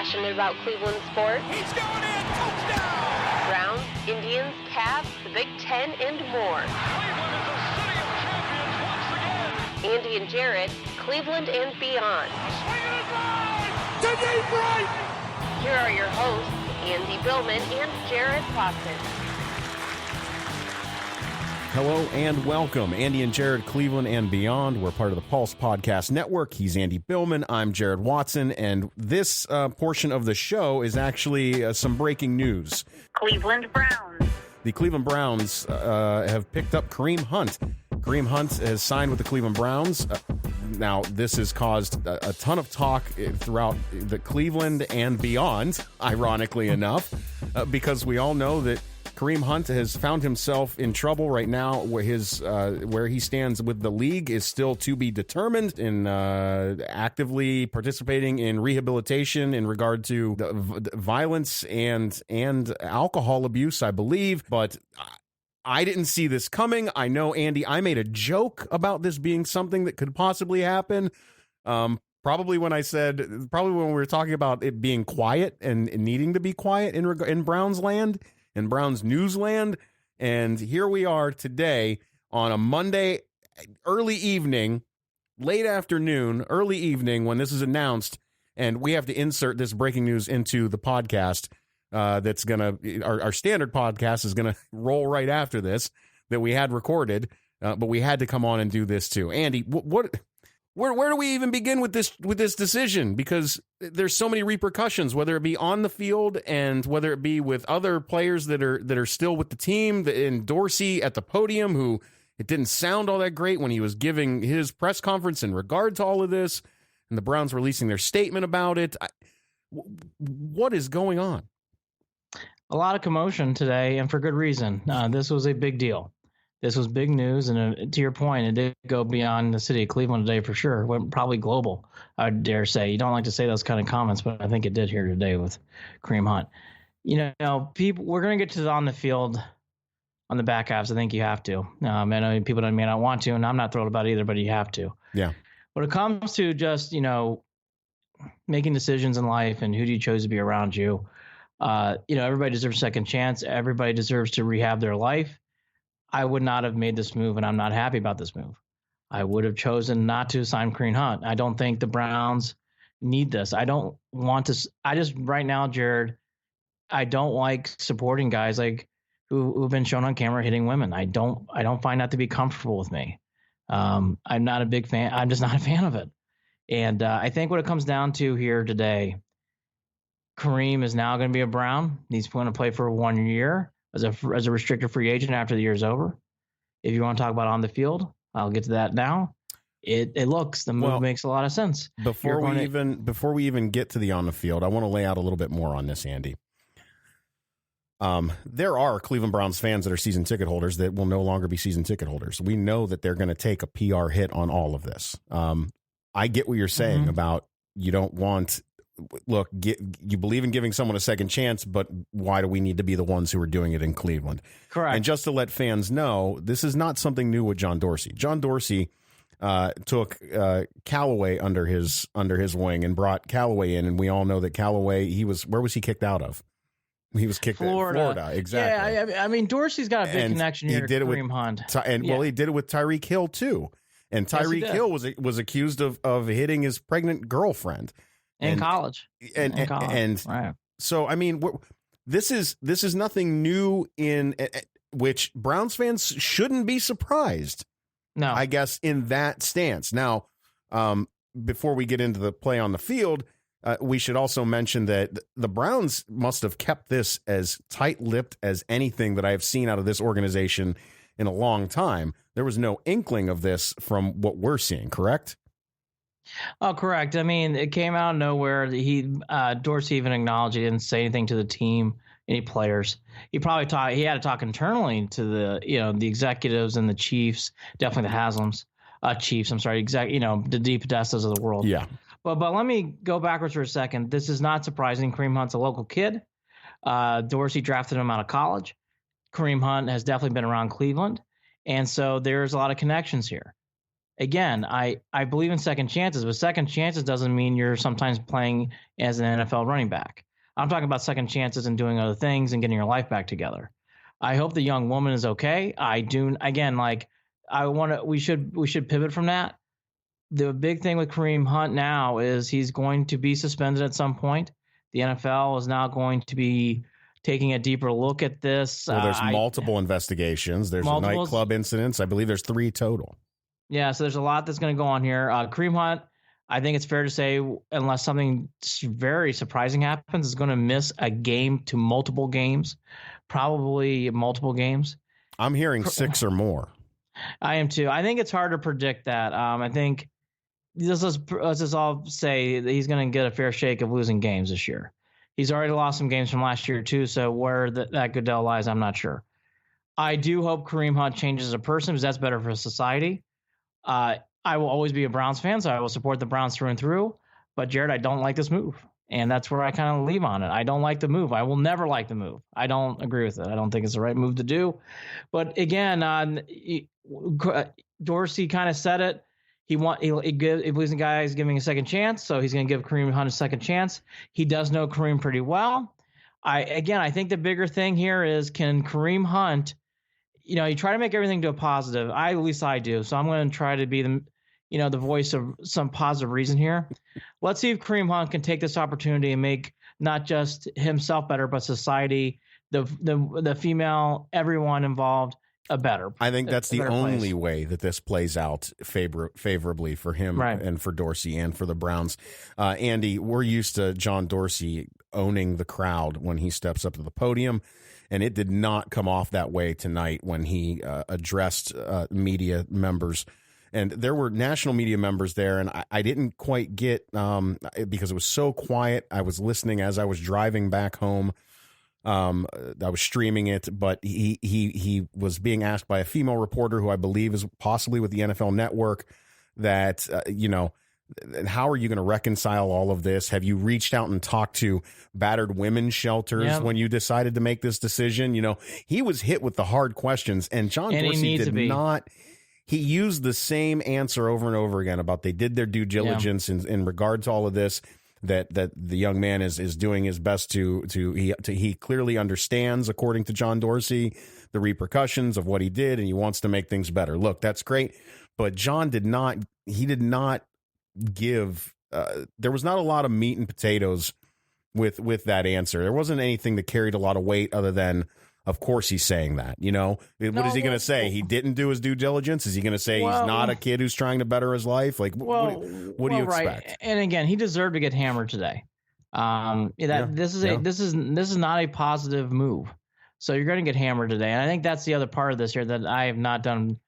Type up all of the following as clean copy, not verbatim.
passionate about Cleveland sports. He's going in, touchdown! Browns, Indians, Cavs, the Big Ten, and more. Cleveland is a city of champions once again. Andy and Jarid, Cleveland and beyond. Swinging it line to deep right. Here are your hosts, Andy Billman and Jarid Watson. Hello and welcome. Andy and Jarid, Cleveland and beyond. We're part of the Pulse Podcast Network. He's Andy Billman. I'm Jarid Watson. And this portion of the show is actually some breaking news. Cleveland Browns. The Cleveland Browns have picked up Kareem Hunt. Kareem Hunt has signed with the Cleveland Browns. Now, this has caused a ton of talk throughout the Cleveland and beyond, ironically enough, because we all know that Kareem Hunt has found himself in trouble right now, where where he stands with the league is still to be determined, in actively participating in rehabilitation in regard to the violence and alcohol abuse, I believe. But I didn't see this coming. I know, Andy, I made a joke about this being something that could possibly happen. Probably when we were talking about it being quiet and needing to be quiet in Browns land. In Browns Newsland, and here we are today on a Monday, early evening, late afternoon, early evening, when this is announced, and we have to insert this breaking news into the podcast. That's gonna our standard podcast is gonna roll right after this that we had recorded, but we had to come on and do this too. Andy, where do we even begin with this decision? Because there's so many repercussions, whether it be on the field and whether it be with other players that are still with the team. And Dorsey at the podium, who it didn't sound all that great when he was giving his press conference in regard to all of this, and the Browns releasing their statement about it. What is going on? A lot of commotion today, and for good reason. This was a big deal. This was big news, and to your point, it did go beyond the city of Cleveland today for sure. It went probably global, I dare say. You don't like to say those kind of comments, but I think it did here today with Kareem Hunt. You know, people, we're going to get to the on the field, on the back halves. I think you have to. I know people may not want to, and I'm not thrilled about it either, but you have to. Yeah. When it comes to just, making decisions in life and who do you choose to be around you, everybody deserves a second chance. Everybody deserves to rehab their life. I would not have made this move, and I'm not happy about this move. I would have chosen not to sign Kareem Hunt. I don't think the Browns need this. I don't want to. I just, right now, Jared, I don't like supporting guys like who've been shown on camera hitting women. I don't find that to be comfortable with me. I'm not a big fan. I'm just not a fan of it. And I think what it comes down to here today, Kareem is now going to be a Brown. He's going to play for 1 year as a restricted free agent after the year's over. If you want to talk about on the field, I'll get to that now. The move makes a lot of sense. Before we even get to the on the field, I want to lay out a little bit more on this, Andy. There are Cleveland Browns fans that are season ticket holders that will no longer be season ticket holders. We know that they're going to take a PR hit on all of this. I get what you're saying about you don't want. Look, you believe in giving someone a second chance, but why do we need to be the ones who are doing it in Cleveland? Correct. And just to let fans know, this is not something new with John Dorsey. John Dorsey took Callaway under his wing and brought Callaway in, and we all know that Callaway, where was he kicked out of? He was kicked out of Florida, exactly. Yeah, I mean, Dorsey's got a big connection here to Kareem Hunt. Well, he did it with Tyreek Hill too. And Tyreek Hill was accused of hitting his pregnant girlfriend. In college. Right. So, I mean, this is nothing new in which Browns fans shouldn't be surprised. No, I guess in that stance. Now, before we get into the play on the field, we should also mention that the Browns must have kept this as tight-lipped as anything that I have seen out of this organization in a long time. There was no inkling of this from what we're seeing, correct? Oh, correct. I mean, it came out of nowhere. Dorsey even acknowledged he didn't say anything to the team, any players. He had to talk internally to the executives and the Chiefs, definitely the Haslams, Chiefs. I'm sorry, the Deep Podestas of the world. Yeah. But let me go backwards for a second. This is not surprising. Kareem Hunt's a local kid. Dorsey drafted him out of college. Kareem Hunt has definitely been around Cleveland, and so there's a lot of connections here. again, I believe in second chances, but second chances doesn't mean you're sometimes playing as an NFL running back. I'm talking about second chances and doing other things and getting your life back together. I hope the young woman is okay. I do. Again, like I want to. We should pivot from that. The big thing with Kareem Hunt now is he's going to be suspended at some point. The NFL is now going to be taking a deeper look at this. Well, there's multiple investigations. There's nightclub incidents. I believe there's 3 total. Yeah, so there's a lot that's going to go on here. Kareem Hunt, I think it's fair to say, unless something very surprising happens, is going to miss a game to multiple games, probably multiple games. I'm hearing 6 or more. I am too. I think it's hard to predict that. I think let's just all say that he's going to get a fair shake of losing games this year. He's already lost some games from last year too, so where that Goodell lies, I'm not sure. I do hope Kareem Hunt changes as a person because that's better for society. I will always be a Browns fan, so I will support the Browns through and through. But Jared, I don't like this move, and that's where I kind of leave on it. I don't like the move. I will never like the move. I don't agree with it. I don't think it's the right move to do. But again, Dorsey kind of said it. He believes the guy is giving a second chance, so he's going to give Kareem Hunt a second chance. He does know Kareem pretty well. I think the bigger thing here is, can Kareem Hunt, you try to make everything to a positive. At least I do. So I'm going to try to be the voice of some positive reason here. Let's see if Kareem Hunt can take this opportunity and make not just himself better, but society, the female, everyone involved, better. I think that's the only way that this plays out favorably for him and for Dorsey and for the Browns. Andy, we're used to John Dorsey owning the crowd when he steps up to the podium, and it did not come off that way tonight when he addressed media members. And there were national media members there, and I didn't quite get, because it was so quiet. I was listening as I was driving back home. I was streaming it, but he was being asked by a female reporter who I believe is possibly with the NFL Network that, how are you going to reconcile all of this? Have you reached out and talked to battered women's shelters when you decided to make this decision? He was hit with the hard questions, and John Dorsey did not. He used the same answer over and over again about they did their due diligence in regard to all of this. That the young man is doing his best he clearly understands, according to John Dorsey, the repercussions of what he did, and he wants to make things better. Look, that's great, but John did not give. There was not a lot of meat and potatoes with that answer. There wasn't anything that carried a lot of weight other than, of course, he's saying that. What is he going to say? He didn't do his due diligence? Is he going to say he's not a kid who's trying to better his life? Like, what do you expect? Right. And again, he deserved to get hammered today. This is not a positive move. So you're going to get hammered today. And I think that's the other part of this here that I have not done.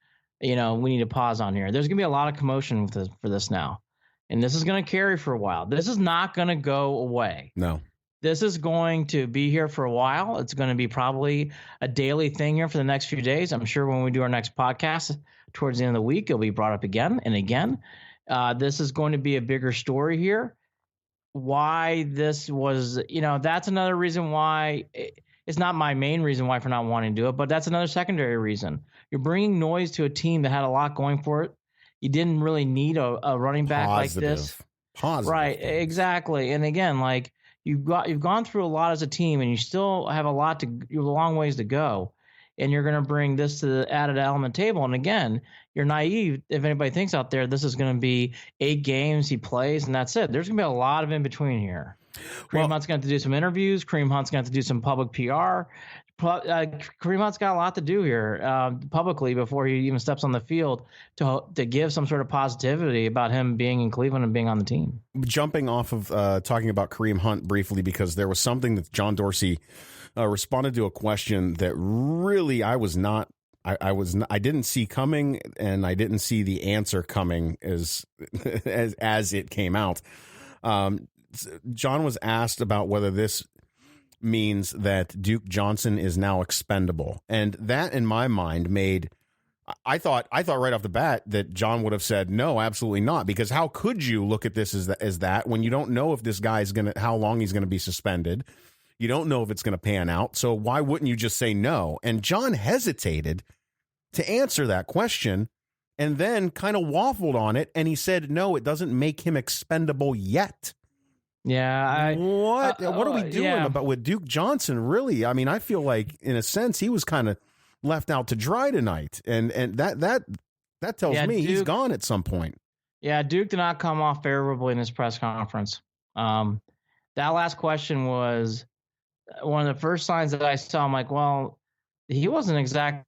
We need to pause on here. There's going to be a lot of commotion for this now, and this is going to carry for a while. This is not going to go away. No. This is going to be here for a while. It's going to be probably a daily thing here for the next few days. I'm sure when we do our next podcast towards the end of the week, it'll be brought up again and again. This is going to be a bigger story here. Why this was, that's another reason why. It's not my main reason why for not wanting to do it, but that's another secondary reason. You're bringing noise to a team that had a lot going for it. You didn't really need a running back like this. Positive. Right, exactly. And again, like, you've gone through a lot as a team, and you still have you have a long ways to go, and you're going to bring this to the added element table. And again, you're naive if anybody thinks out there this is going to be 8 games he plays and that's it. There's going to be a lot of in between here. Kareem Hunt's going to have to do some interviews. Kareem Hunt's going to have to do some public PR. Kareem Hunt's got a lot to do here publicly before he even steps on the field to give some sort of positivity about him being in Cleveland and being on the team. Jumping off of talking about Kareem Hunt briefly, because there was something that John Dorsey responded to a question that really I didn't see coming, and I didn't see the answer coming as it came out. John was asked about whether this means that Duke Johnson is now expendable. And that, in my mind, I thought right off the bat that John would have said, no, absolutely not. Because how could you look at this as that when you don't know if this guy's how long he's going to be suspended? You don't know if it's going to pan out. So why wouldn't you just say no? And John hesitated to answer that question and then kind of waffled on it, and he said, no, it doesn't make him expendable yet. Yeah. What are we doing about with Duke Johnson? Really? I mean, I feel like in a sense he was kind of left out to dry tonight, and that tells me Duke, he's gone at some point. Yeah, Duke did not come off favorably in his press conference. That last question was one of the first signs that I saw. I'm like, well, he wasn't exactly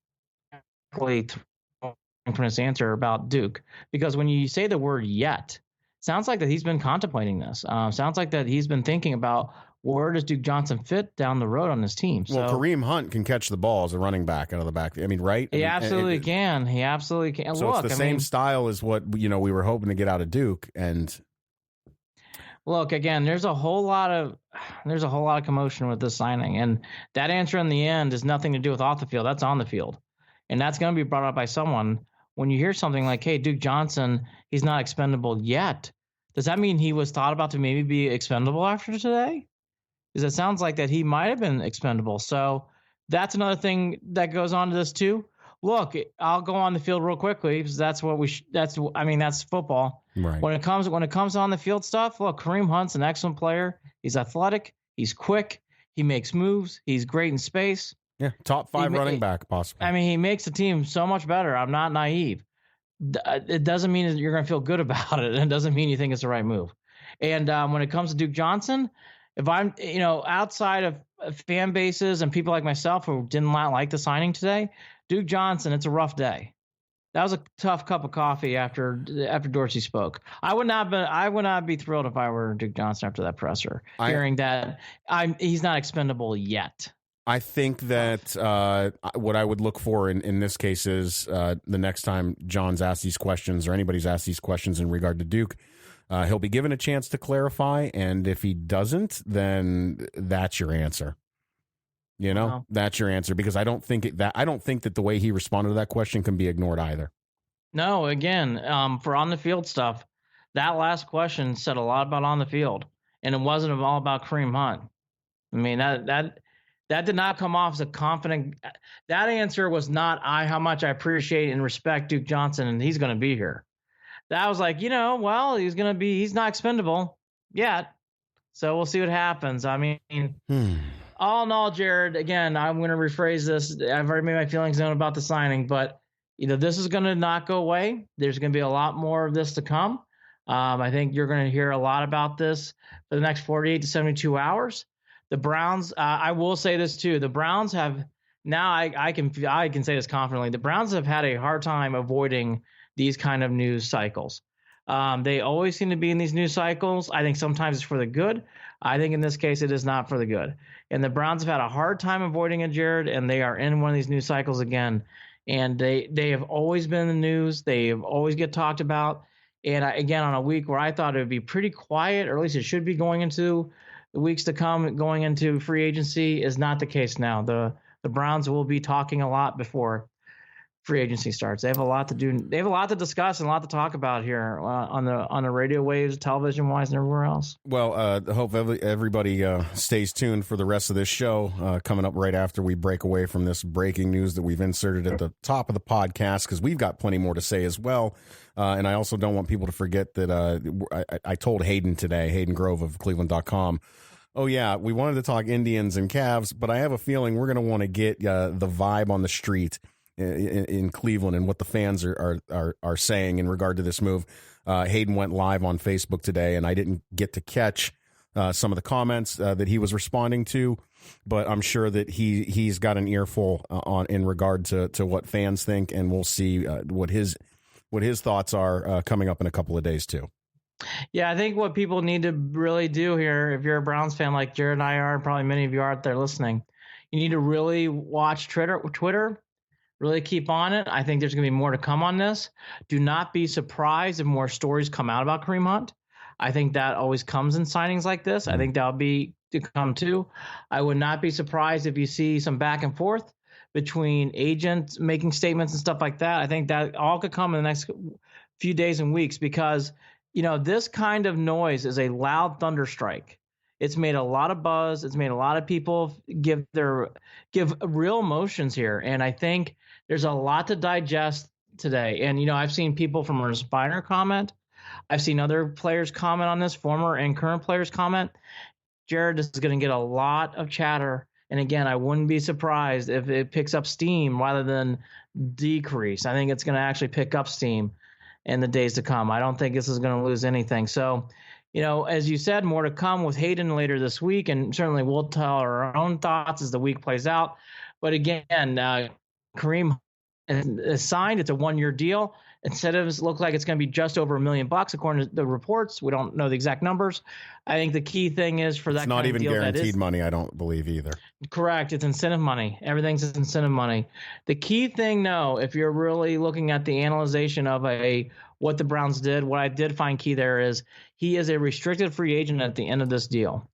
from his answer about Duke, because when you say the word yet, sounds like that he's been contemplating this. Sounds like that he's been thinking about where does Duke Johnson fit down the road on this team. Well, so, Kareem Hunt can catch the ball as a running back out of the back. I mean, right? He absolutely can. He absolutely can. So look, it's the same style as what we were hoping to get out of Duke. And look, again, there's a whole lot of commotion with this signing, and that answer in the end has nothing to do with off the field. That's on the field, and that's going to be brought up by someone. When you hear something like, hey, Duke Johnson, he's not expendable yet, does that mean he was thought about to maybe be expendable after today? Because it sounds like that he might have been expendable. So that's another thing that goes on to this too. Look, I'll go on the field real quickly because that's what that's football. Right. When it comes on the field stuff, look, Kareem Hunt's an excellent player. He's athletic. He's quick. He makes moves. He's great in space. Yeah, top 5 running back possibly. I mean, he makes the team so much better. I'm not naive. It doesn't mean that you're going to feel good about it. It doesn't mean you think it's the right move. And when it comes to Duke Johnson, if I'm, outside of fan bases and people like myself who didn't like the signing today, Duke Johnson, it's a rough day. That was a tough cup of coffee after Dorsey spoke. I would not be thrilled if I were Duke Johnson after that presser, hearing that he's not expendable yet. I think that what I would look for in this case is the next time John's asked these questions or anybody's asked these questions in regard to Duke, he'll be given a chance to clarify. And if he doesn't, then that's your answer. That's your answer, because I don't think that the way he responded to that question can be ignored either. No, again, for on the field stuff, that last question said a lot about on the field, and it wasn't all about Kareem Hunt. I mean, that did not come off as a confident. That answer was not how much I appreciate and respect Duke Johnson and he's going to be here. That was like, well, he's not expendable yet. So we'll see what happens. I mean, all in all, Jared, again, I'm going to rephrase this. I've already made my feelings known about the signing, but this is going to not go away. There's going to be a lot more of this to come. I think you're going to hear a lot about this for the next 48 to 72 hours. The Browns, I will say this too. The Browns have now, I can say this confidently. The Browns have had a hard time avoiding these kind of news cycles. They always seem to be in these news cycles. I think sometimes it's for the good. I think in this case, it is not for the good. And the Browns have had a hard time avoiding it, Jared, and they are in one of these news cycles again. And they have always been in the news. They have always get talked about. And again, on a week where I thought it would be pretty quiet, or at least it should be going into the weeks to come, going into free agency, is not the case now. The Browns will be talking a lot before free agency starts. They have a lot to do. They have a lot to discuss and a lot to talk about here on the radio waves, television wise, and everywhere else. Well, I hope everybody stays tuned for the rest of this show coming up right after we break away from this breaking news that we've inserted at the top of the podcast, because we've got plenty more to say as well. And I also don't want people to forget that I told Hayden today, Hayden Grove of Cleveland.com, oh, yeah, we wanted to talk Indians and Cavs, but I have a feeling we're going to want to get the vibe on the street in Cleveland and what the fans are saying in regard to this move. Hayden went live on Facebook today, and I didn't get to catch some of the comments that he was responding to, but I'm sure that he's got an earful in regard to what fans think, and we'll see what his thoughts are coming up in a couple of days too. Yeah, I think what people need to really do here, if you're a Browns fan like Jared and I are, and probably many of you are out there listening, you need to really watch Twitter, really keep on it. I think there's going to be more to come on this. Do not be surprised if more stories come out about Kareem Hunt. I think that always comes in signings like this. I think that'll be to come too. I would not be surprised if you see some back and forth between agents making statements and stuff like that. I think that all could come in the next few days and weeks, because this kind of noise is a loud thunderstrike. It's made a lot of buzz. It's made a lot of people give real emotions here. And I think there's a lot to digest today. And, I've seen people from Respiner comment. I've seen other players comment on this, former and current players comment. Jared is going to get a lot of chatter. And again, I wouldn't be surprised if it picks up steam rather than decrease. I think it's going to actually pick up steam in the days to come. I don't think this is going to lose anything. So, as you said, more to come with Hayden later this week. And certainly we'll tell our own thoughts as the week plays out. But again, Kareem is signed. It's a 1-year deal. Incentives look like it's going to be just over $1 million according to the reports. We don't know the exact numbers. I think the key thing is for that it's not kind even of deal, guaranteed money, I don't believe either. Correct. It's incentive money. Everything's incentive money. The key thing, though, if you're really looking at the analyzation of what the Browns did, what I did find key there is he is a restricted free agent at the end of this deal,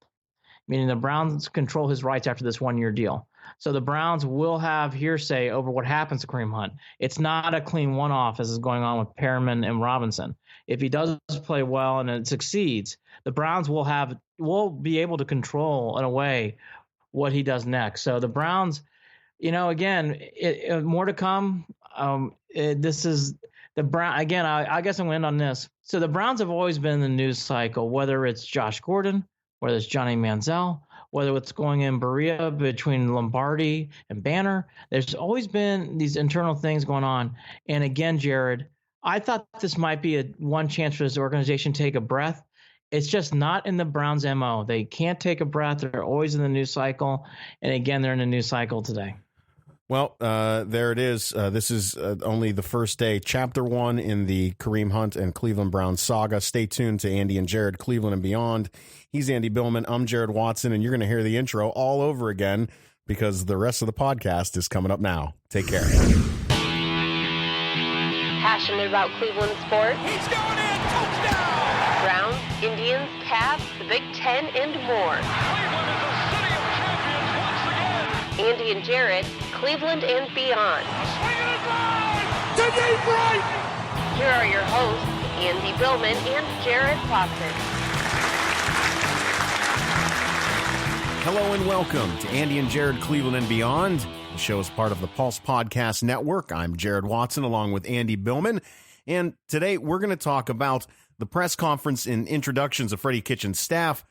meaning the Browns control his rights after this 1-year deal. So the Browns will have hearsay over what happens to Kareem Hunt. It's not a clean one-off as is going on with Perriman and Robinson. If he does play well and it succeeds, the Browns will be able to control in a way what he does next. So the Browns, again, more to come. This is the Brown again. I guess I'm going to end on this. So the Browns have always been in the news cycle, whether it's Josh Gordon, whether it's Johnny Manziel, whether it's going in Berea between Lombardi and Banner. There's always been these internal things going on. And again, Jared, I thought this might be one chance for this organization to take a breath. It's just not in the Browns' MO. They can't take a breath. They're always in the news cycle. And again, they're in the news cycle today. Well, there it is. This is only the first day, Chapter 1 in the Kareem Hunt and Cleveland Browns saga. Stay tuned to Andy and Jared, Cleveland and Beyond. He's Andy Billman. I'm Jared Watson, and you're going to hear the intro all over again because the rest of the podcast is coming up now. Take care. Passionate about Cleveland sports? He's going in. Touchdown. Browns, Indians, Cavs, the Big Ten, and more. Cleveland is a city of champions once again. Andy and Jared, Cleveland and Beyond. Swing and a drive to deep right. Here are your hosts, Andy Billman and Jared Watson. Hello and welcome to Andy and Jared, Cleveland and Beyond. The show is part of the Pulse Podcast Network. I'm Jared Watson along with Andy Billman. And today we're going to talk about the press conference and introductions of Freddie Kitchen's staff.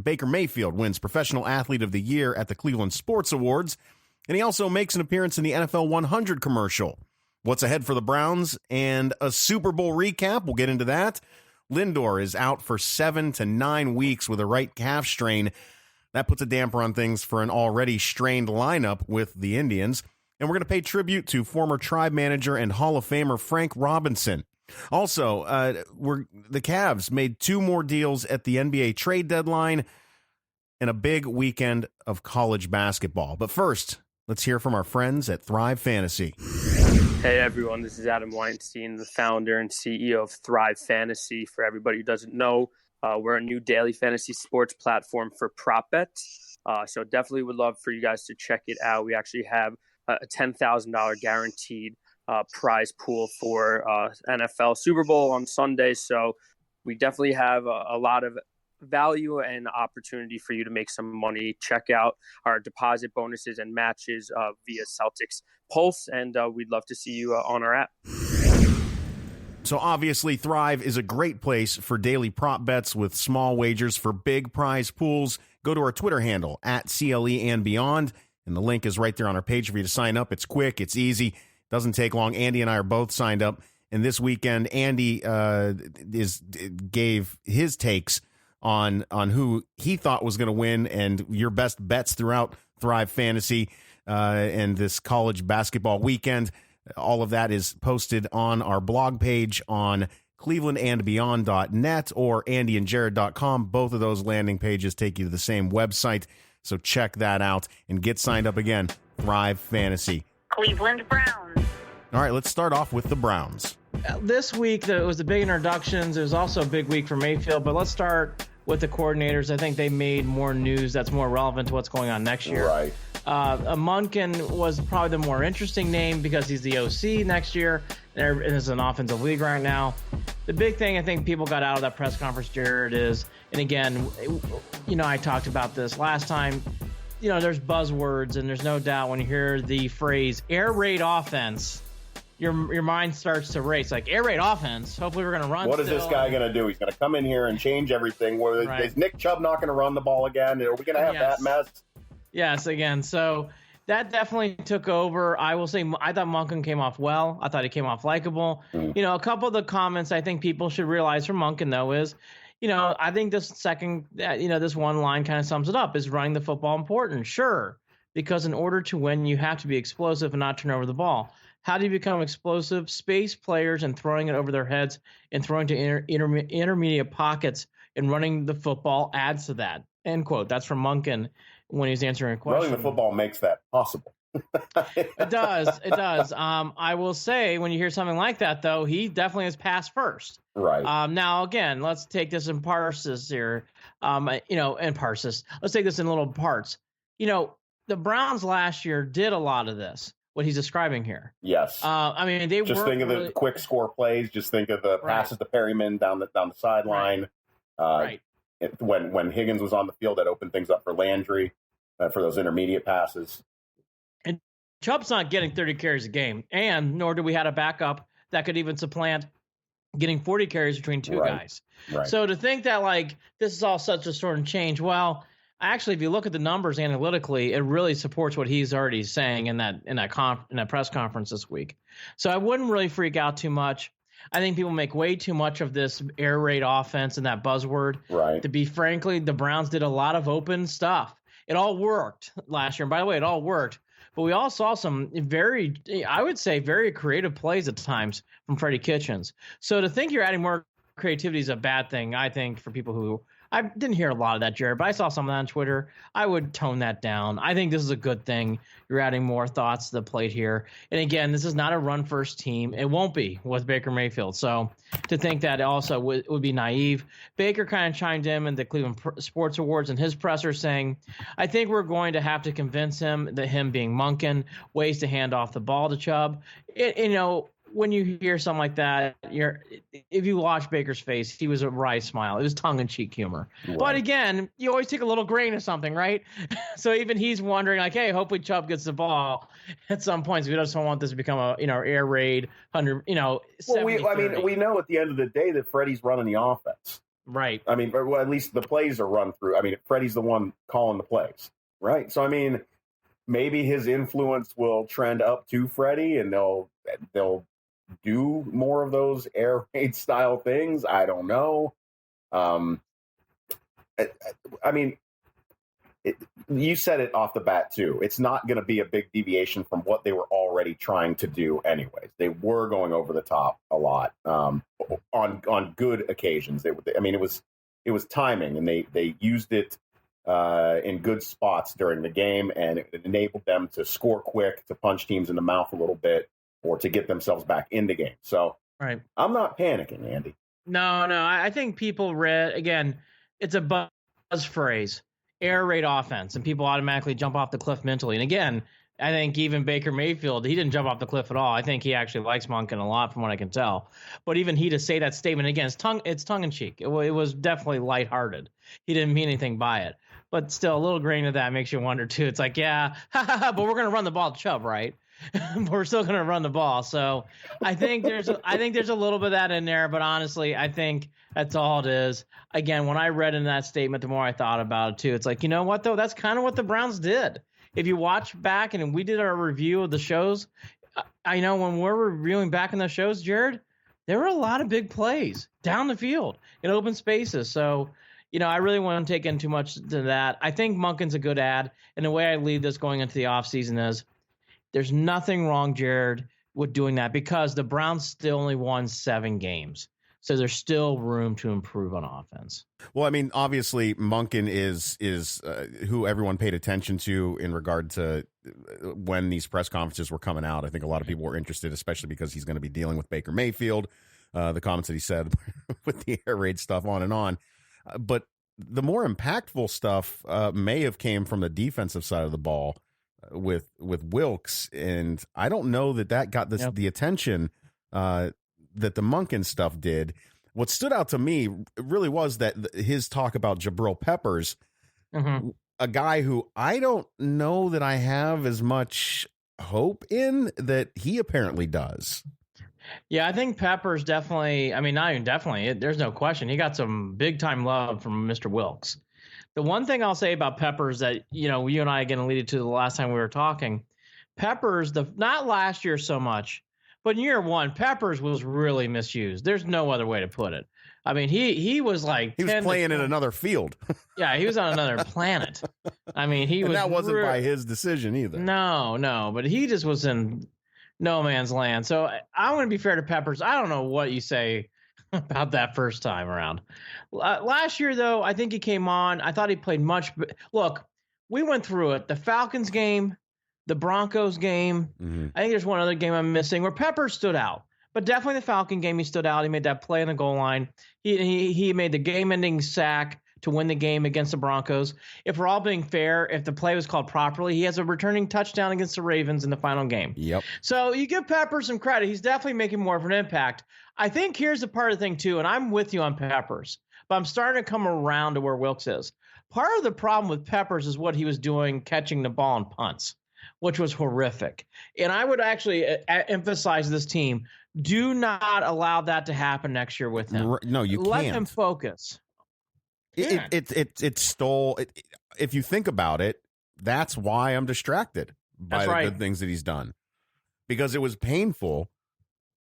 Baker Mayfield wins Professional Athlete of the Year at the Cleveland Sports Awards. And he also makes an appearance in the NFL 100 commercial. What's ahead for the Browns and a Super Bowl recap. We'll get into that. Lindor is out for 7 to 9 weeks with a right calf strain. That puts a damper on things for an already strained lineup with the Indians. And we're going to pay tribute to former Tribe manager and Hall of Famer Frank Robinson. Also, the Cavs made 2 more deals at the NBA trade deadline and a big weekend of college basketball. But first, let's hear from our friends at Thrive Fantasy. Hey everyone, this is Adam Weinstein, the founder and CEO of Thrive Fantasy. For everybody who doesn't know, we're a new daily fantasy sports platform for prop bets. So definitely would love for you guys to check it out. We actually have a $10,000 guaranteed prize pool for NFL Super Bowl on Sunday. So we definitely have a lot of value and opportunity for you to make some money. Check out our deposit bonuses and matches via Celtics Pulse, and we'd love to see you on our app. So obviously, Thrive is a great place for daily prop bets with small wagers for big prize pools. Go to our Twitter handle at CLE and Beyond, and the link is right there on our page for you to sign up. It's quick, it's easy, doesn't take long. Andy and I are both signed up, and this weekend, Andy gave his takes on who he thought was going to win and your best bets throughout Thrive Fantasy and this college basketball weekend. All of that is posted on our blog page on clevelandandbeyond.net or andyandjared.com. Both of those landing pages take you to the same website, so check that out and get signed up again. Thrive Fantasy. Cleveland Browns. All right, let's start off with the Browns. This week, it was the big introductions. It was also a big week for Mayfield, but let's start with the coordinators. I think they made more news that's more relevant to what's going on next year. Right. Munkin was probably the more interesting name because he's the OC next year and is an offensive league right now. The big thing I think people got out of that press conference, Jared, is, and again, I talked about this last time, there's buzzwords, and there's no doubt when you hear the phrase air raid offense, your mind starts to race. Like air raid offense. Hopefully, we're going to run. What is this guy going to do? He's going to come in here and change everything. Is Nick Chubb not going to run the ball again? Are we going to have that mess? Yes, again. So that definitely took over. I will say I thought Monken came off well. I thought he came off likable. A couple of the comments I think people should realize from Monken, though, is, I think this this one line kind of sums it up. Is running the football important? Sure. Because in order to win, you have to be explosive and not turn over the ball. How do you become explosive? Space players and throwing it over their heads and throwing to intermediate pockets and running the football adds to that. End quote. That's from Monken when he's answering a question. Running the football makes that possible. It does. It does. I will say when you hear something like that, though, he definitely has passed first. Right. Now, again, let's take this in parses here. Let's take this in little parts. The Browns last year did a lot of this, what he's describing here. Yes. They just think of the quick score plays. Just think of the passes to Perryman down the sideline. Right. When Higgins was on the field, that opened things up for Landry for those intermediate passes. And Chubb's not getting 30 carries a game, and nor do we have a backup that could even supplant getting 40 carries between two guys. Right. So to think that this is all such a sort of change, well, actually, if you look at the numbers analytically, it really supports what he's already saying in that press conference this week. So I wouldn't really freak out too much. I think people make way too much of this air raid offense and that buzzword. Right. To be frankly, the Browns did a lot of open stuff. It all worked last year. And by the way, it all worked. But we all saw some very creative plays at times from Freddie Kitchens. So to think you're adding more creativity is a bad thing, I think, for people who – I didn't hear a lot of that, Jared, but I saw some of that on Twitter. I would tone that down. I think this is a good thing. You're adding more thoughts to the plate here. And again, this is not a run-first team. It won't be with Baker Mayfield. So to think that also would be naive. Baker kind of chimed in the Cleveland Sports Awards in his presser saying, I think we're going to have to convince him that him being Monken, ways to hand off the ball to Chubb. When you hear something like that, if you watch Baker's face, he was a wry smile. It was tongue-in-cheek humor. Right. But again, you always take a little grain of something, right? So even he's wondering, hey, hopefully Chubb gets the ball at some point. So we just don't want this to become a air raid 100. Well, we know at the end of the day that Freddie's running the offense, right? At least the plays are run through. Freddie's the one calling the plays, right? So maybe his influence will trend up to Freddie, and they'll do more of those air raid style things. I don't know. You said it off the bat too. It's not going to be a big deviation from what they were already trying to do anyways. They were going over the top a lot on good occasions. It was timing, and they used it in good spots during the game, and it enabled them to score quick, to punch teams in the mouth a little bit, or to get themselves back in the game. So right. I'm not panicking, Andy. No. I think people read, again, it's a buzz phrase, air raid offense, and people automatically jump off the cliff mentally. And again, I think even Baker Mayfield, he didn't jump off the cliff at all. I think he actually likes Monken a lot from what I can tell. But even he to say that statement, again, it's tongue-in-cheek. It was definitely lighthearted. He didn't mean anything by it. But still, a little grain of that makes you wonder, too. It's like, yeah, but we're going to run the ball to Chubb, right? We're still going to run the ball. So I think there's a little bit of that in there, but honestly, I think that's all it is. Again, when I read in that statement, the more I thought about it too, it's like, you know what though? That's kind of what the Browns did. If you watch back and we did our review of the shows, I know when we're reviewing back in the shows, Jared, there were a lot of big plays down the field in open spaces. So, I really want to take in too much to that. I think Monken's a good ad. And the way I lead this going into the offseason is, there's nothing wrong, Jared, with doing that because the Browns still only won 7 games. So there's still room to improve on offense. Well, obviously Monken is who everyone paid attention to in regard to when these press conferences were coming out. I think a lot of people were interested, especially because he's going to be dealing with Baker Mayfield, the comments that he said with the air raid stuff on and on. But the more impactful stuff may have came from the defensive side of the ball. With Wilkes, and I don't know that got the attention that the Monken stuff did. What stood out to me really was that his talk about Jabril Peppers, a guy who I don't know that I have as much hope in that he apparently does. Yeah, I think Peppers definitely, I mean, not even definitely, there's no question. He got some big time love from Mr. Wilkes. The one thing I'll say about Peppers that, you and I again alluded to the last time we were talking, Peppers, not last year so much, but in year one, Peppers was really misused. There's no other way to put it. I mean, he was like he was playing in another field. Yeah, he was on another planet. I mean, and that wasn't by his decision either. No, but he just was in no man's land. So I want to be fair to Peppers. I don't know what you say about that first time around. Last year, though, I think he came on. I thought he played much. Look, we went through it. The Falcons game, the Broncos game. Mm-hmm. I think there's one other game I'm missing where Peppers stood out. But definitely the Falcon game, he stood out. He made that play on the goal line. He made the game-ending sack to win the game against the Broncos. If we're all being fair, if the play was called properly, he has a returning touchdown against the Ravens in the final game. Yep. So you give Peppers some credit. He's definitely making more of an impact. I think here's the part of the thing, too, and I'm with you on Peppers, but I'm starting to come around to where Wilkes is. Part of the problem with Peppers is what he was doing catching the ball in punts, which was horrific. And I would actually emphasize this team, do not allow that to happen next year with him. No, you can't. Let him focus. It stole. If you think about it, that's why I'm distracted by the good things that he's done, because it was painful.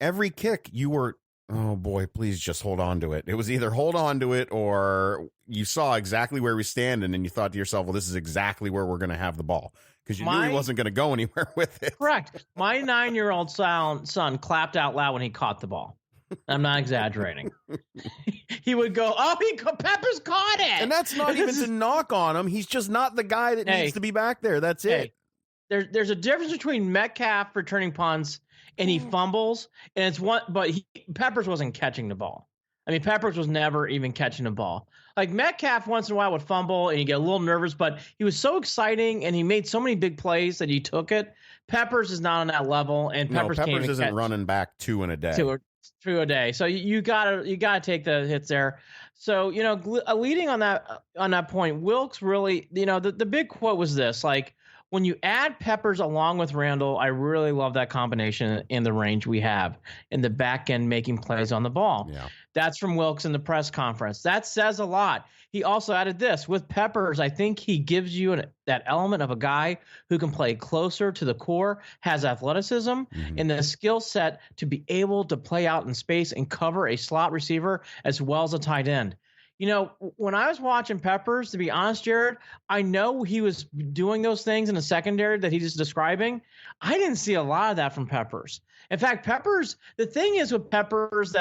Every kick you were, oh boy, please just hold on to it. It was either hold on to it or you saw exactly where we standing and you thought to yourself, well, this is exactly where we're going to have the ball, because you knew he wasn't going to go anywhere with it. Correct. My 9-year-old son clapped out loud when he caught the ball. I'm not exaggerating. He would go, Peppers caught it. And that's not even to knock on him. He's just not the guy that needs to be back there. That's it. There's a difference between Metcalf returning punts and he fumbles, and it's one, but Peppers wasn't catching the ball. I mean, Peppers was never even catching the ball. Like Metcalf once in a while would fumble and you get a little nervous, but he was so exciting and he made so many big plays that he took it. Peppers is not on that level, and Peppers isn't running back two a day. Two a day. So you gotta take the hits there. So leading on that point, Wilkes really, the big quote was this: like, when you add Peppers along with Randall, I really love that combination in the range we have in the back end making plays on the ball. Yeah. That's from Wilkes in the press conference. That says a lot. He also added this: with Peppers, I think he gives you that element of a guy who can play closer to the core, has athleticism, and the skill set to be able to play out in space and cover a slot receiver as well as a tight end. When I was watching Peppers, to be honest, Jared, I know he was doing those things in the secondary that he's just describing. I didn't see a lot of that from Peppers. In fact, Peppers, the thing is with Peppers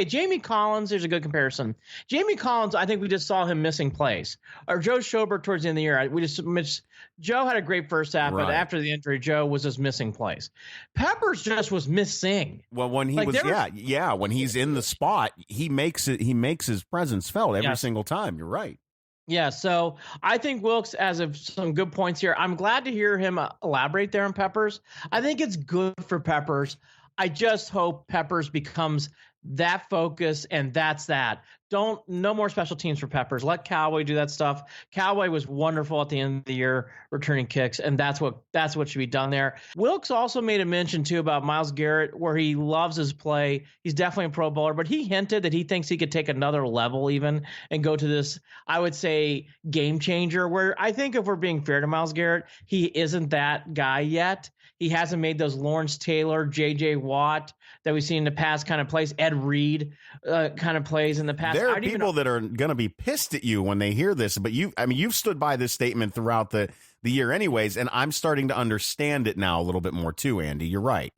Jamie Collins, there's a good comparison. Jamie Collins, I think we just saw him missing plays. Or Joe Schobert towards the end of the year, Joe had a great first half, but after the injury, Joe was just missing plays. Peppers just was missing. Well, when he when he's in the spot, he makes his presence felt every single time. You're right. Yeah, so I think Wilkes has some good points here. I'm glad to hear him elaborate there on Peppers. I think it's good for Peppers. I just hope Peppers becomes that focus, and that's that. No more special teams for Peppers. Let Cowboy do that stuff. Cowboy was wonderful at the end of the year returning kicks, and that's what should be done there. Wilkes also made a mention too about Myles Garrett, where he loves his play. He's definitely a Pro Bowler, but he hinted that he thinks he could take another level even and go to this, I would say, game changer, where I think if we're being fair to Myles Garrett, he isn't that guy yet. He hasn't made those Lawrence Taylor, J.J. Watt that we've seen in the past kind of plays, Ed Reed kind of plays in the past. There are people that are going to be pissed at you when they hear this, but you've stood by this statement throughout the year anyways, and I'm starting to understand it now a little bit more too, Andy. You're right.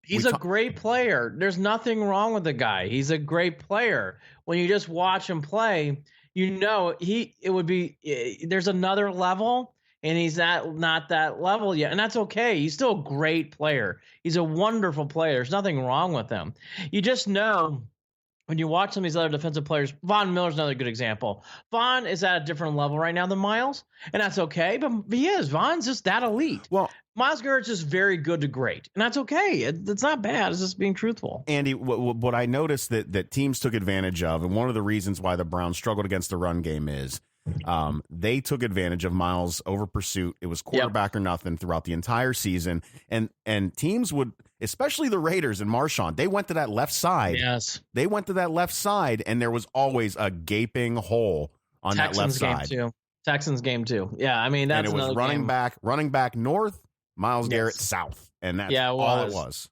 He's a great player. There's nothing wrong with the guy. He's a great player. When you just watch him play, there's another level. And he's not that level yet. And that's okay. He's still a great player. He's a wonderful player. There's nothing wrong with him. You just know when you watch some of these other defensive players, Von Miller's another good example. Von is at a different level right now than Myles, and that's okay. But he is. Von's just that elite. Well, Myles Garrett's just very good to great, and that's okay. It's not bad. It's just being truthful. Andy, what I noticed that teams took advantage of, and one of the reasons why the Browns struggled against the run game is They took advantage of Miles over pursuit. It was quarterback or nothing throughout the entire season. And teams would, especially the Raiders and Marshawn, they went to that left side. Yes. They went to that left side, and there was always a gaping hole on Texans that left side. Texans game too. Yeah, I mean, that's and it was running back north, Myles Garrett south. And that's all it was.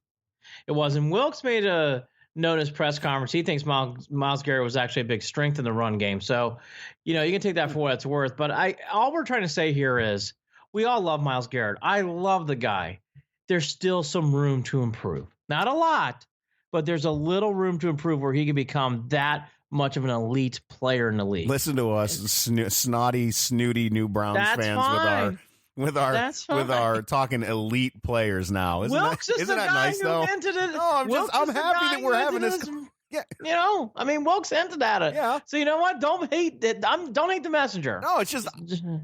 It was. And Wilkes made a note in his press conference. He thinks Myles Garrett was actually a big strength in the run game. So, you can take that for what it's worth. But all we're trying to say here is we all love Myles Garrett. I love the guy. There's still some room to improve. Not a lot, but there's a little room to improve where he can become that much of an elite player in the league. Listen to us, snotty, snooty New Browns fans with our talking elite players now. Isn't that nice though? I'm happy that we're having this. Yeah. Wilkes hinted at it. Yeah. So you know what? Don't hate it. Don't hate the messenger. No, it's just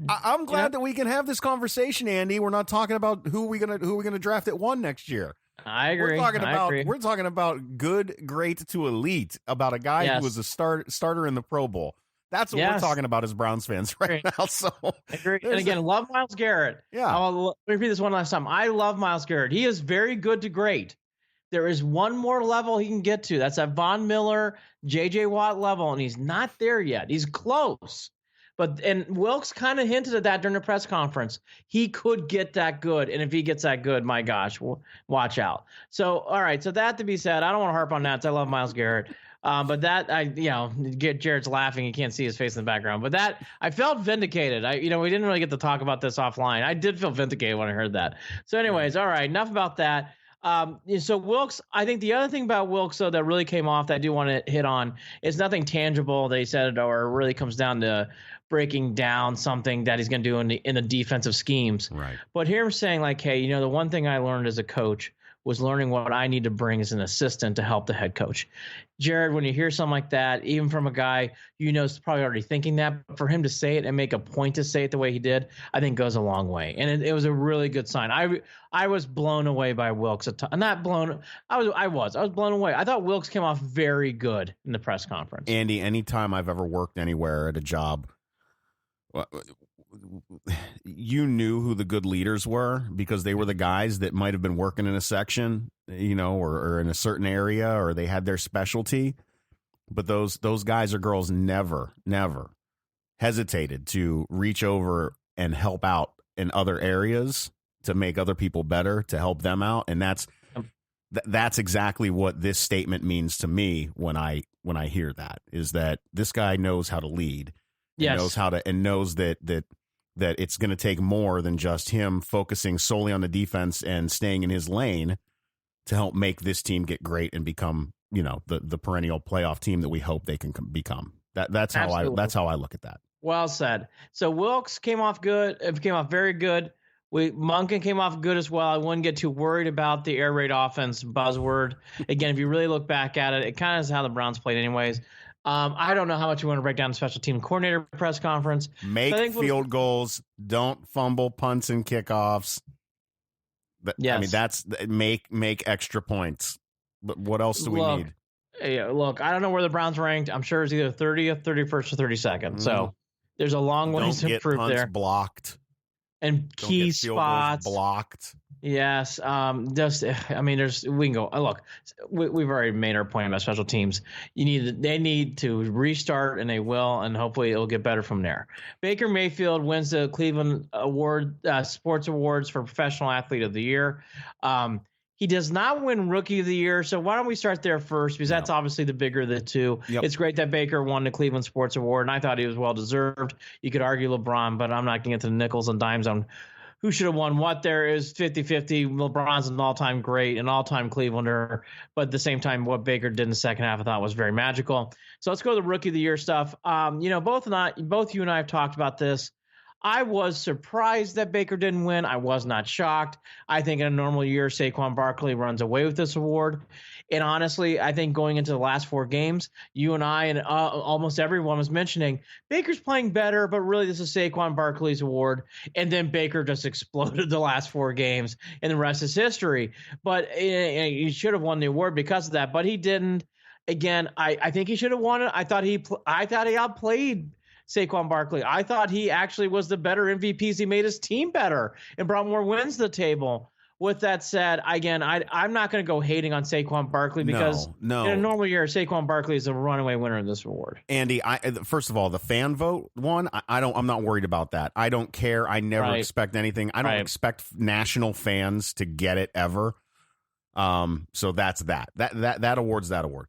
I'm glad that we can have this conversation, Andy. We're not talking about who we gonna draft at 1 next year. I agree. We're talking about good, great to elite, about a guy who was a starter in the Pro Bowl. That's what we're talking about as Browns fans right now. So I agree. And again, love Myles Garrett. Yeah. I'll repeat this one last time. I love Myles Garrett. He is very good to great. There is one more level he can get to. That's that Von Miller, J.J. Watt level, and he's not there yet. He's close. And Wilkes kind of hinted at that during the press conference. He could get that good, and if he gets that good, my gosh, watch out. So, all right. So that to be said, I don't want to harp on that. I love Myles Garrett. But that, Jared's laughing. You can't see his face in the background. But that, I felt vindicated. We didn't really get to talk about this offline. I did feel vindicated when I heard that. So anyways, all right, enough about that. So Wilkes, I think the other thing about Wilkes, though, that really came off that I do want to hit on is nothing tangible, they said, or really comes down to breaking down something that he's going to do in the defensive schemes. Right. But here I'm saying, like, hey, the one thing I learned as a coach was learning what I need to bring as an assistant to help the head coach. Jared, when you hear something like that, even from a guy is probably already thinking that, but for him to say it and make a point to say it the way he did, I think goes a long way. And it was a really good sign. I was blown away by Wilkes. Not blown. I was blown away. I thought Wilkes came off very good in the press conference. Andy, anytime I've ever worked anywhere at a job, you knew who the good leaders were because they were the guys that might have been working in a section, or in a certain area, or they had their specialty. But those guys or girls never hesitated to reach over and help out in other areas to make other people better, to help them out. And that's exactly what this statement means to me when I hear that, is that this guy knows how to lead. Yes. Knows that it's going to take more than just him focusing solely on the defense and staying in his lane to help make this team get great and become, the perennial playoff team that we hope they can become. That's how I look at that. Well said. So Wilkes came off good. It came off very good. Monken came off good as well. I wouldn't get too worried about the air raid offense buzzword. Again, if you really look back at it, it kind of is how the Browns played anyways. I don't know how much you want to break down the special team coordinator press conference. Make field goals. Don't fumble punts and kickoffs. Yes. I mean, that's make extra points. But what else do we need? Yeah, look, I don't know where the Browns ranked. I'm sure it's either 30th, 31st, or 32nd. Mm-hmm. So there's a long ways to improve there. Blocked. And key spots blocked. Yes. We can go. Look, we've already made our point about special teams. They need to restart, and they will, and hopefully it'll get better from there. Baker Mayfield wins the Cleveland Sports Awards for Professional Athlete of the Year. He does not win Rookie of the Year, so why don't we start there first? Because that's obviously the bigger of the two. Yep. It's great that Baker won the Cleveland Sports Award, and I thought he was well-deserved. You could argue LeBron, but I'm not going to get to the nickels and dimes on who should have won what. There is 50-50. LeBron's an all-time great, an all-time Clevelander, but at the same time, what Baker did in the second half I thought was very magical. So let's go to the Rookie of the Year stuff. Both you and I have talked about this. I was surprised that Baker didn't win. I was not shocked. I think in a normal year, Saquon Barkley runs away with this award. And honestly, I think going into the last 4 games, you and I and almost everyone was mentioning Baker's playing better, but really this is Saquon Barkley's award. And then Baker just exploded the last 4 games, and the rest is history. But he should have won the award because of that, but he didn't. Again, I think he should have won it. I thought he outplayed Saquon Barkley. I thought he actually was the better MVPs. He made his team better and brought more wins to the table. With that said, again, I'm not going to go hating on Saquon Barkley because no. in a normal year, Saquon Barkley is a runaway winner in this award. Andy, first of all, the fan vote one, I'm not worried about that. I don't care. I never expect anything. I don't expect national fans to get it ever. So that's that. That award's that award.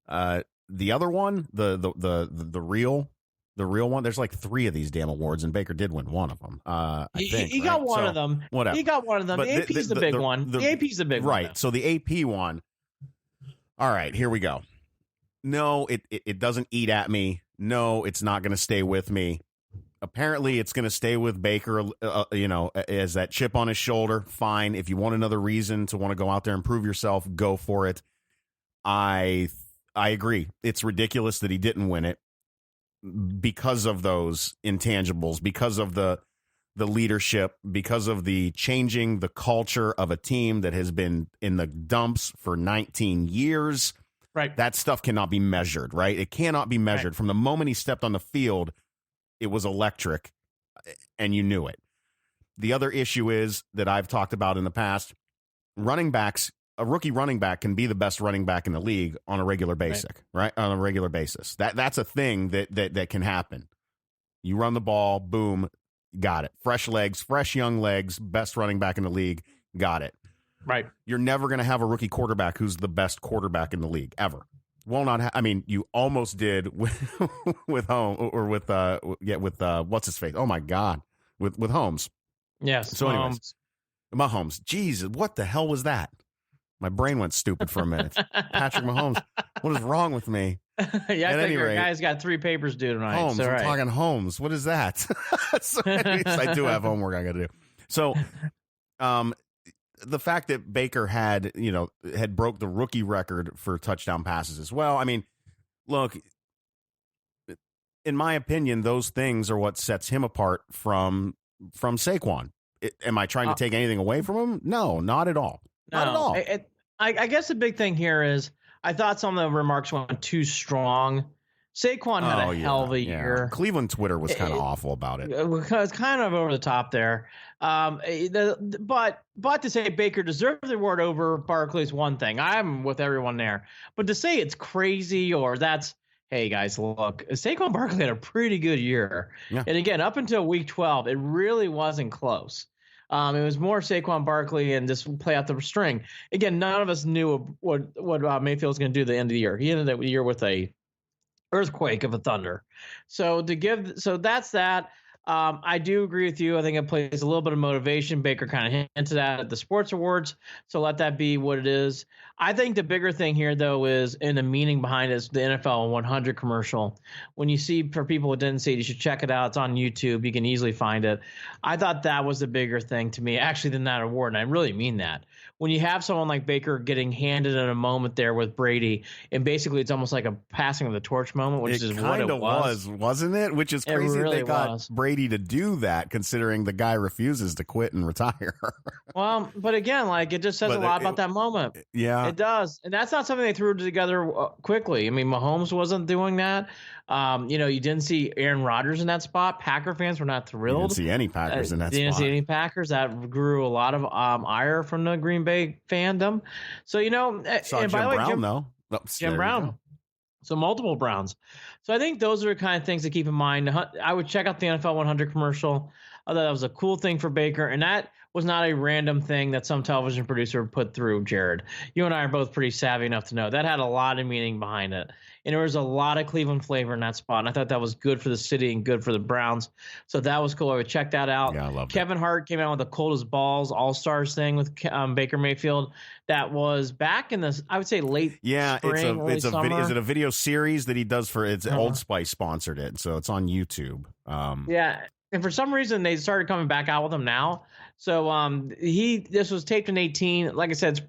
The other one, the real one, there's like 3 of these damn awards, and Baker did win one of them. I think he got one of them. Whatever. He got one of them. But the AP's the big one. The AP's the big one. Right. So the AP one. All right, here we go. No, it doesn't eat at me. No, it's not going to stay with me. Apparently, it's going to stay with Baker, as that chip on his shoulder. Fine. If you want another reason to want to go out there and prove yourself, go for it. I agree. It's ridiculous that he didn't win it because of those intangibles, because of the leadership, because of the changing the culture of a team that has been in the dumps for 19 years. Right. That stuff cannot be measured, right? It cannot be measured. Right. From the moment he stepped on the field, it was electric, and you knew it. The other issue is that I've talked about in the past, running backs, a rookie running back can be the best running back in the league on a regular basis, right? On a regular basis. That's a thing that can happen. You run the ball, boom, got it. Fresh legs, fresh young legs, best running back in the league, got it. Right. You're never going to have a rookie quarterback who's the best quarterback in the league ever. Will not. I mean, you almost did with Holmes or with what's his face? Oh my God, with Holmes. Yes. So anyways, Mahomes. Jeez, what the hell was that? My brain went stupid for a minute. Patrick Mahomes. What is wrong with me? Yeah, I think your guy's got 3 papers due tonight. Holmes. So, I'm talking Holmes. What is that? So anyways, I do have homework I got to do. So, the fact that Baker had broke the rookie record for touchdown passes as well. I mean, look, in my opinion, those things are what sets him apart from Saquon. Am I trying to take anything away from him? No, not at all. No, not at all. I guess the big thing here is I thought some of the remarks went too strong. Saquon had a hell of a year. Cleveland Twitter was kind of awful about it. It was kind of over the top there. But to say Baker deserved the award over Barkley is one thing. I'm with everyone there. But to say it's crazy or that's, hey, guys, look, Saquon Barkley had a pretty good year. Yeah. And again, up until week 12, it really wasn't close. It was more Saquon Barkley and just play out the string. Again, none of us knew what Mayfield was going to do at the end of the year. He ended the year with a earthquake of a thunder. So that's that. I do agree with you. I think it plays a little bit of motivation. Baker kind of hinted at the sports awards, so let that be what it is. I think the bigger thing here, though, is in the meaning behind it is the NFL 100 commercial. When you see, for people who didn't see it, you should check it out. It's on YouTube. You can easily find it. I thought that was the bigger thing to me, actually, than that award, and I really mean that. When you have someone like Baker getting handed in a moment there with Brady, and basically it's almost like a passing of the torch moment, which is what it was. Wasn't it? Which is crazy really they got Brady to do that, considering the guy refuses to quit and retire. Well, but again, like it just says a lot about that moment. Yeah, it does, and that's not something they threw together quickly. I mean, Mahomes wasn't doing that. You didn't see Aaron Rodgers in that spot. Packer fans were not thrilled. You didn't see any Packers in that spot. Didn't see any Packers. That grew a lot of ire from the Green Bay fandom. So, saw and Jim by the way, Brown, though. Oh, Jim Brown. So multiple Browns. So I think those are the kind of things to keep in mind. I would check out the NFL 100 commercial. I thought that was a cool thing for Baker, and that was not a random thing that some television producer put through, Jared. You and I are both pretty savvy enough to know that had a lot of meaning behind it. And there was a lot of Cleveland flavor in that spot, and I thought that was good for the city and good for the Browns. So that was cool. I would check that out. Yeah, I love Kevin Hart came out with the Cold as Balls All-Stars thing with Baker Mayfield. That was back in the, I would say, late spring, it's a summer. video. Is it a video series that he does for? It's Old Spice sponsored it, so it's on YouTube. Yeah. And for some reason, they started coming back out with him now. So this was taped in 2018. Like I said,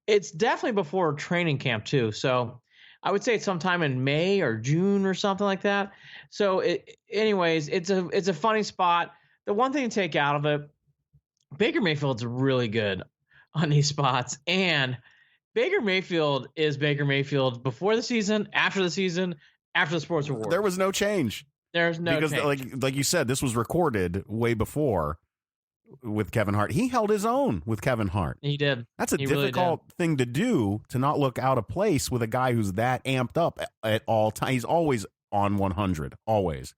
it's definitely before training camp too. So I would say it's sometime in May or June or something like that. So anyways, it's a funny spot. The one thing to take out of it, Baker Mayfield's really good on these spots, and Baker Mayfield is Baker Mayfield before the season, after the Sports Award. There was no change. There's no because change. like you said, this was recorded way before with Kevin Hart. He held his own with Kevin Hart. He did. That's a He really difficult thing to do, to not look out of place with a guy who's that amped up at all times. He's always on 100, always.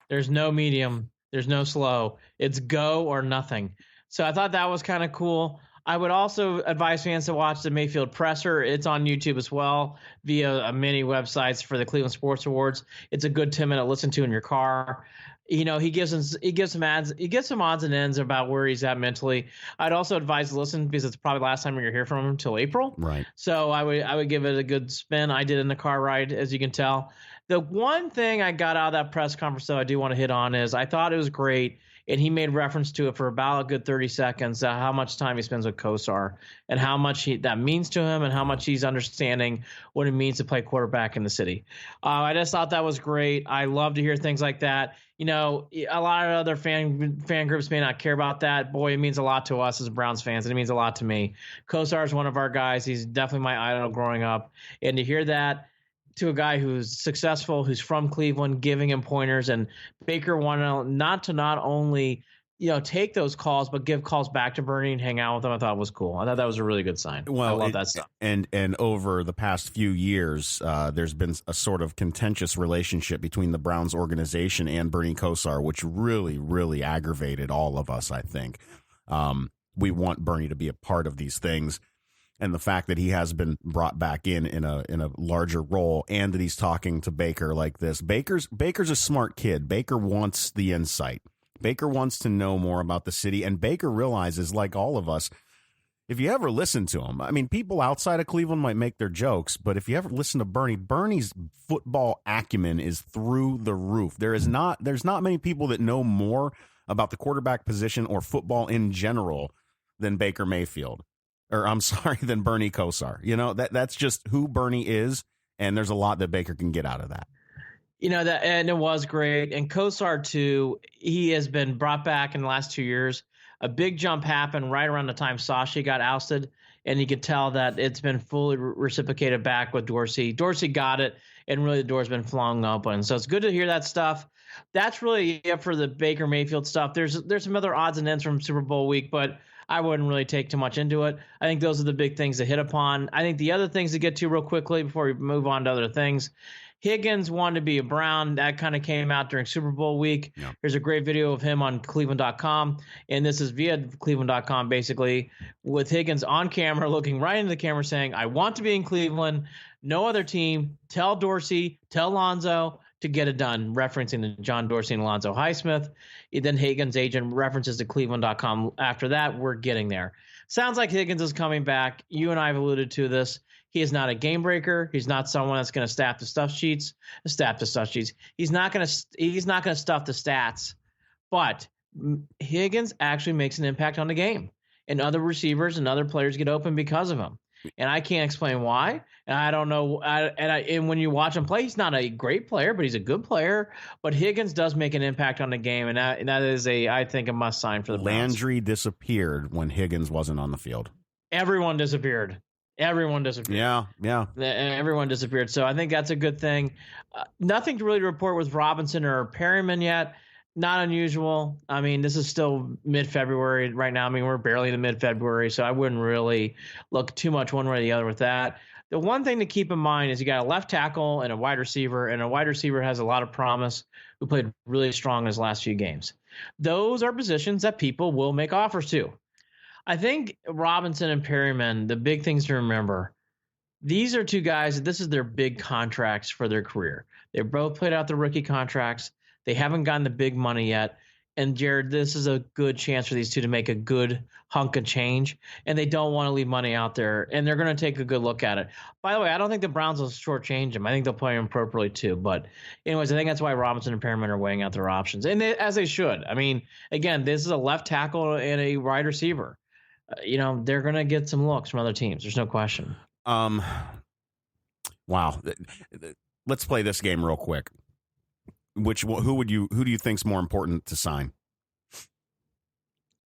There's no medium. There's no slow. It's go or nothing. So I thought that was kind of cool. I would also advise fans to watch the Mayfield presser. It's on YouTube as well via many websites for the Cleveland Sports Awards. It's a good 10-minute listen to in your car. You know, he gives some odds and ends about where he's at mentally. I'd also advise to listen because it's probably the last time you're hear from him until April. Right. So I would give it a good spin. I did in the car ride, as you can tell. The one thing I got out of that press conference, though, I do want to hit on is I thought it was great, and he made reference to it for about a good 30 seconds, how much time he spends with Kosar and how much that means to him and how much he's understanding what it means to play quarterback in the city. I just thought that was great. I love to hear things like that. You know, a lot of other fan groups may not care about that. Boy, it means a lot to us as Browns fans, and it means a lot to me. Kosar is one of our guys. He's definitely my idol growing up. And to hear that to a guy who's successful, who's from Cleveland, giving him pointers, and Baker wanted not only, you know, take those calls, but give calls back to Bernie and hang out with him. I thought it was cool. I thought that was a really good sign. Well, I love that stuff. And over the past few years, there's been a sort of contentious relationship between the Browns organization and Bernie Kosar, which really, really aggravated all of us, I think. We want Bernie to be a part of these things. And the fact that he has been brought back in a larger role, and that he's talking to Baker like this. Baker's a smart kid. Baker wants the insight. Baker wants to know more about the city, and Baker realizes, like all of us, if you ever listen to him, I mean, people outside of Cleveland might make their jokes, but if you ever listen to Bernie's football acumen is through the roof. There's not many people that know more about the quarterback position or football in general than Baker Mayfield. Or I'm sorry, than Bernie Kosar. You know, that's just who Bernie is, and there's a lot that Baker can get out of that. You know, that, and it was great. And Kosar, too, he has been brought back in the last 2 years. A big jump happened right around the time Sashi got ousted, and you could tell that it's been fully reciprocated back with Dorsey. Dorsey got it, and really the door's been flung open. So it's good to hear that stuff. That's really it for the Baker Mayfield stuff. There's some other odds and ends from Super Bowl week, but I wouldn't really take too much into it. I think those are the big things to hit upon. I think the other things to get to real quickly before we move on to other things. Higgins wanted to be a Brown. That kind of came out during Super Bowl week. Yeah. There's a great video of him on Cleveland.com, and this is via Cleveland.com, basically, with Higgins on camera looking right into the camera saying, I want to be in Cleveland. No other team. Tell Dorsey, tell Lonzo to get it done, referencing to John Dorsey and Alonzo Highsmith. Then Higgins' agent references to Cleveland.com. After that, we're getting there. Sounds like Higgins is coming back. You and I have alluded to this. He is not a game breaker. He's not someone that's going to staff the stuff sheets. He's not going to stuff the stats. But Higgins actually makes an impact on the game, and other receivers and other players get open because of him. And I can't explain why. And I don't know. And when you watch him play, he's not a great player, but he's a good player. But Higgins does make an impact on the game, and that is I think a must sign for the Browns. Landry disappeared when Higgins wasn't on the field. Everyone disappeared. Yeah. Everyone disappeared. So I think that's a good thing. Nothing to really report with Robinson or Perryman yet. Not unusual. I mean, this is still mid-February right now. I mean, we're barely in the mid-February, so I wouldn't really look too much one way or the other with that. The one thing to keep in mind is you got a left tackle and a wide receiver, and a wide receiver has a lot of promise who played really strong in his last few games. Those are positions that people will make offers to. I think Robinson and Perryman, the big things to remember, these are two guys, this is their big contracts for their career. They both played out the rookie contracts. They haven't gotten the big money yet. And Jared, this is a good chance for these two to make a good hunk of change. And they don't want to leave money out there. And they're going to take a good look at it. By the way, I don't think the Browns will shortchange him. I think they'll play him appropriately too. But anyways, I think that's why Robinson and Perriman are weighing out their options. And as they should. I mean, again, this is a left tackle and a wide receiver. They're going to get some looks from other teams. There's no question. Wow. Let's play this game real quick. Who do you think's more important to sign?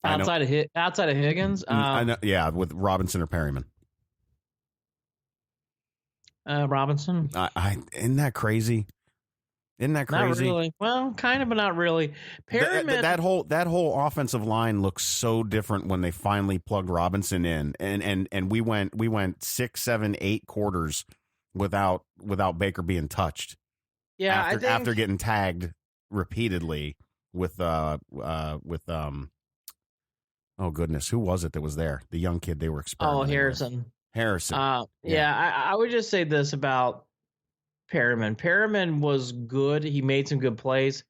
Outside of Higgins? I know, yeah, with Robinson or Perryman. Robinson. Isn't that crazy? Isn't that Not crazy? really. Well, kind of, but not really. Perriman, That whole offensive line looks so different when they finally plugged Robinson in, and we went 6, 7, 8 quarters without Baker being touched. yeah, After getting tagged repeatedly with oh goodness, who was it that was there? The young kid they were experimenting with. Harrison. I would just say this about Perriman. Perriman was good. He made some good plays.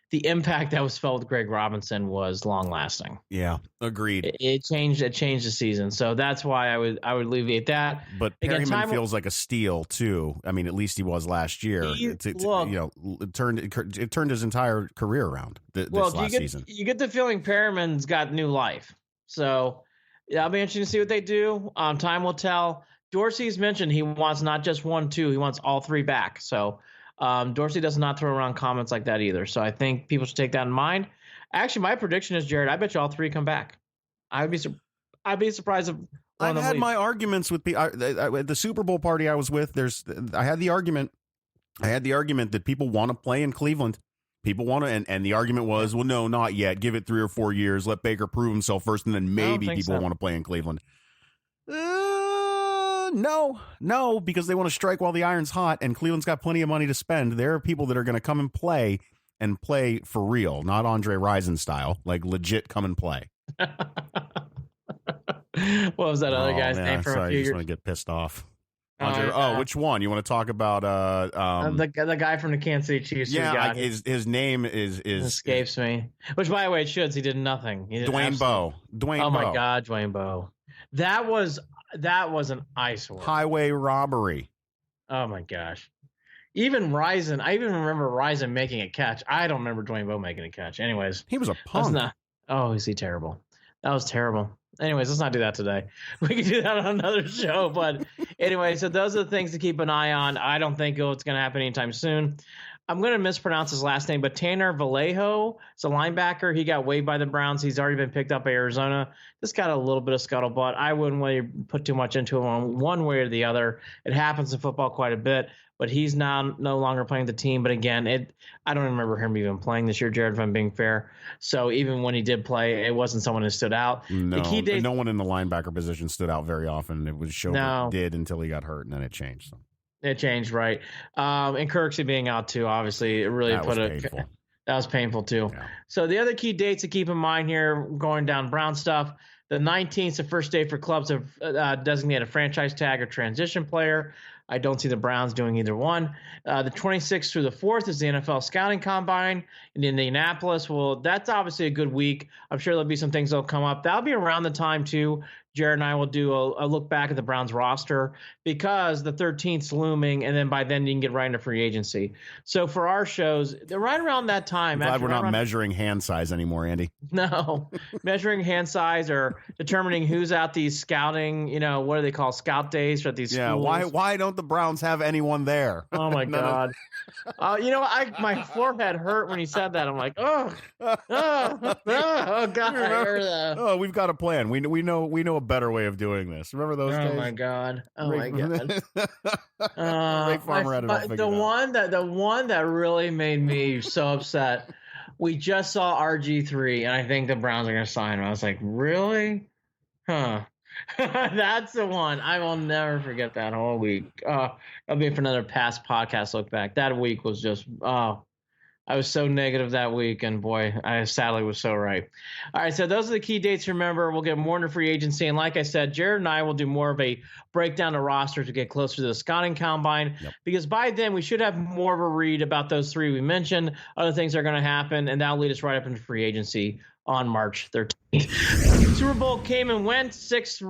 The impact that was felt with Greg Robinson was long lasting. Yeah, agreed. It changed the season. So that's why I would alleviate that. But Perriman feels like a steal too. I mean, at least he was last year. It turned his entire career around this last season. You get the feeling Perriman's got new life. So yeah, I'll be interested to see what they do. Time will tell. Dorsey's mentioned he wants not just 1, 2, he wants all 3 back. So Dorsey does not throw around comments like that either. So I think people should take that in mind. Actually, my prediction is, Jared, I bet you all 3 come back. I'd be surprised if one I've of them had leave. my arguments with at the Super Bowl party I was with. I had the argument that people want to play in Cleveland. People want to, and the argument was, well, no, not yet. Give it 3 or 4 years. Let Baker prove himself first, and then maybe people want to play in Cleveland. No, because they want to strike while the iron's hot, and Cleveland's got plenty of money to spend. There are people that are going to come and play for real, not Andre Rison style, like legit come and play. What was that other guy's name from a few I just years? want to get pissed off. Andre, which one? You want to talk about the guy from the Kansas City Chiefs? His name is escapes me. Which, by the way, it should. He did nothing. Dwayne Bowe. Oh my God, Dwayne Bowe. That was an eyesore. Highway robbery. Oh my gosh. Even Rison, I even remember Rison making a catch. I don't remember Dwayne Bowe making a catch. Anyways, he was a punk. Is he terrible? That was terrible. Anyways, let's not do that today. We can do that on another show. But anyway, so those are the things to keep an eye on. I don't think it's going to happen anytime soon. I'm going to mispronounce his last name, but Tanner Vallejo is a linebacker. He got waived by the Browns. He's already been picked up by Arizona. Just got a little bit of scuttlebutt. I wouldn't really put too much into him one way or the other. It happens in football quite a bit, but he's now no longer playing the team. But again, I don't remember him even playing this year, Jared, if I'm being fair. So even when he did play, it wasn't someone who stood out. No, no one in the linebacker position stood out very often. It was did until he got hurt, and then it changed. So. It changed, right? And Kirksey being out too, obviously, it really that was painful too. Yeah. So the other key dates to keep in mind here, going down Brown stuff. The 19th is the first day for clubs to designate a franchise tag or transition player. I don't see the Browns doing either one. The 26th through the 4th is the NFL Scouting Combine in Indianapolis. Well, that's obviously a good week. I'm sure there'll be some things that'll come up. That'll be around the time, too. Jared and I will do a look back at the Browns roster because the 13th's looming, and then by then you can get right into free agency. So for our shows, they're right around that time. I'm glad we're not measuring hand size anymore, Andy. No, measuring hand size or determining who's at these scouting, what do they call scout days for these schools? Why don't the Browns have anyone there? Oh, my God. My forehead hurt when he said that. I'm like, God, I heard that. Oh, we've got a plan. We know a better way of doing this. Remember those days? Oh my God. Ray Farmer had it all figured out. The one that really made me so upset. We just saw RG3, and I think the Browns are going to sign him. I was like, really? Huh. That's the one. I will never forget that whole week. I'll be for another past podcast look back. That week was just, I was so negative that week, and boy, I sadly was so right. All right, so those are the key dates. Remember, we'll get more into free agency, and like I said, Jared and I will do more of a breakdown of rosters to get closer to the scouting combine, because by then we should have more of a read about those 3 we mentioned. Other things are going to happen, and that'll lead us right up into free agency on March 13th. Super Bowl came and went. Six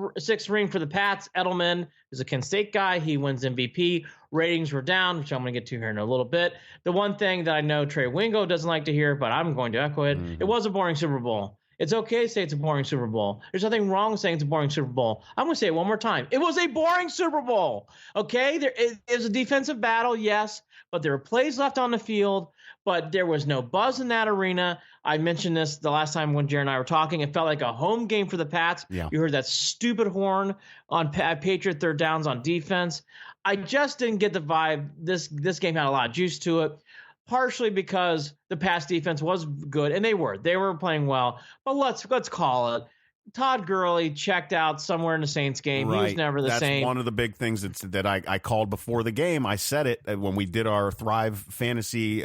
ring for the Pats. Edelman is a Kent State guy. He wins MVP. Ratings were down, which I'm going to get to here in a little bit. The one thing that I know Trey Wingo doesn't like to hear, but I'm going to echo it, It was a boring Super Bowl. It's okay to say it's a boring Super Bowl. There's nothing wrong with saying it's a boring Super Bowl. I'm going to say it one more time. It was a boring Super Bowl. Okay? It was a defensive battle, yes, but there were plays left on the field, but there was no buzz in that arena. I mentioned this the last time when Jared and I were talking. It felt like a home game for the Pats. Yeah. You heard that stupid horn on Patriot third downs on defense. I just didn't get the vibe. This game had a lot of juice to it. partially because the pass defense was good, and they were playing well. But let's call it. Todd Gurley checked out somewhere in the Saints game. Right. He was never the same. That's one of the big things that I called before the game. I said it when we did our Thrive Fantasy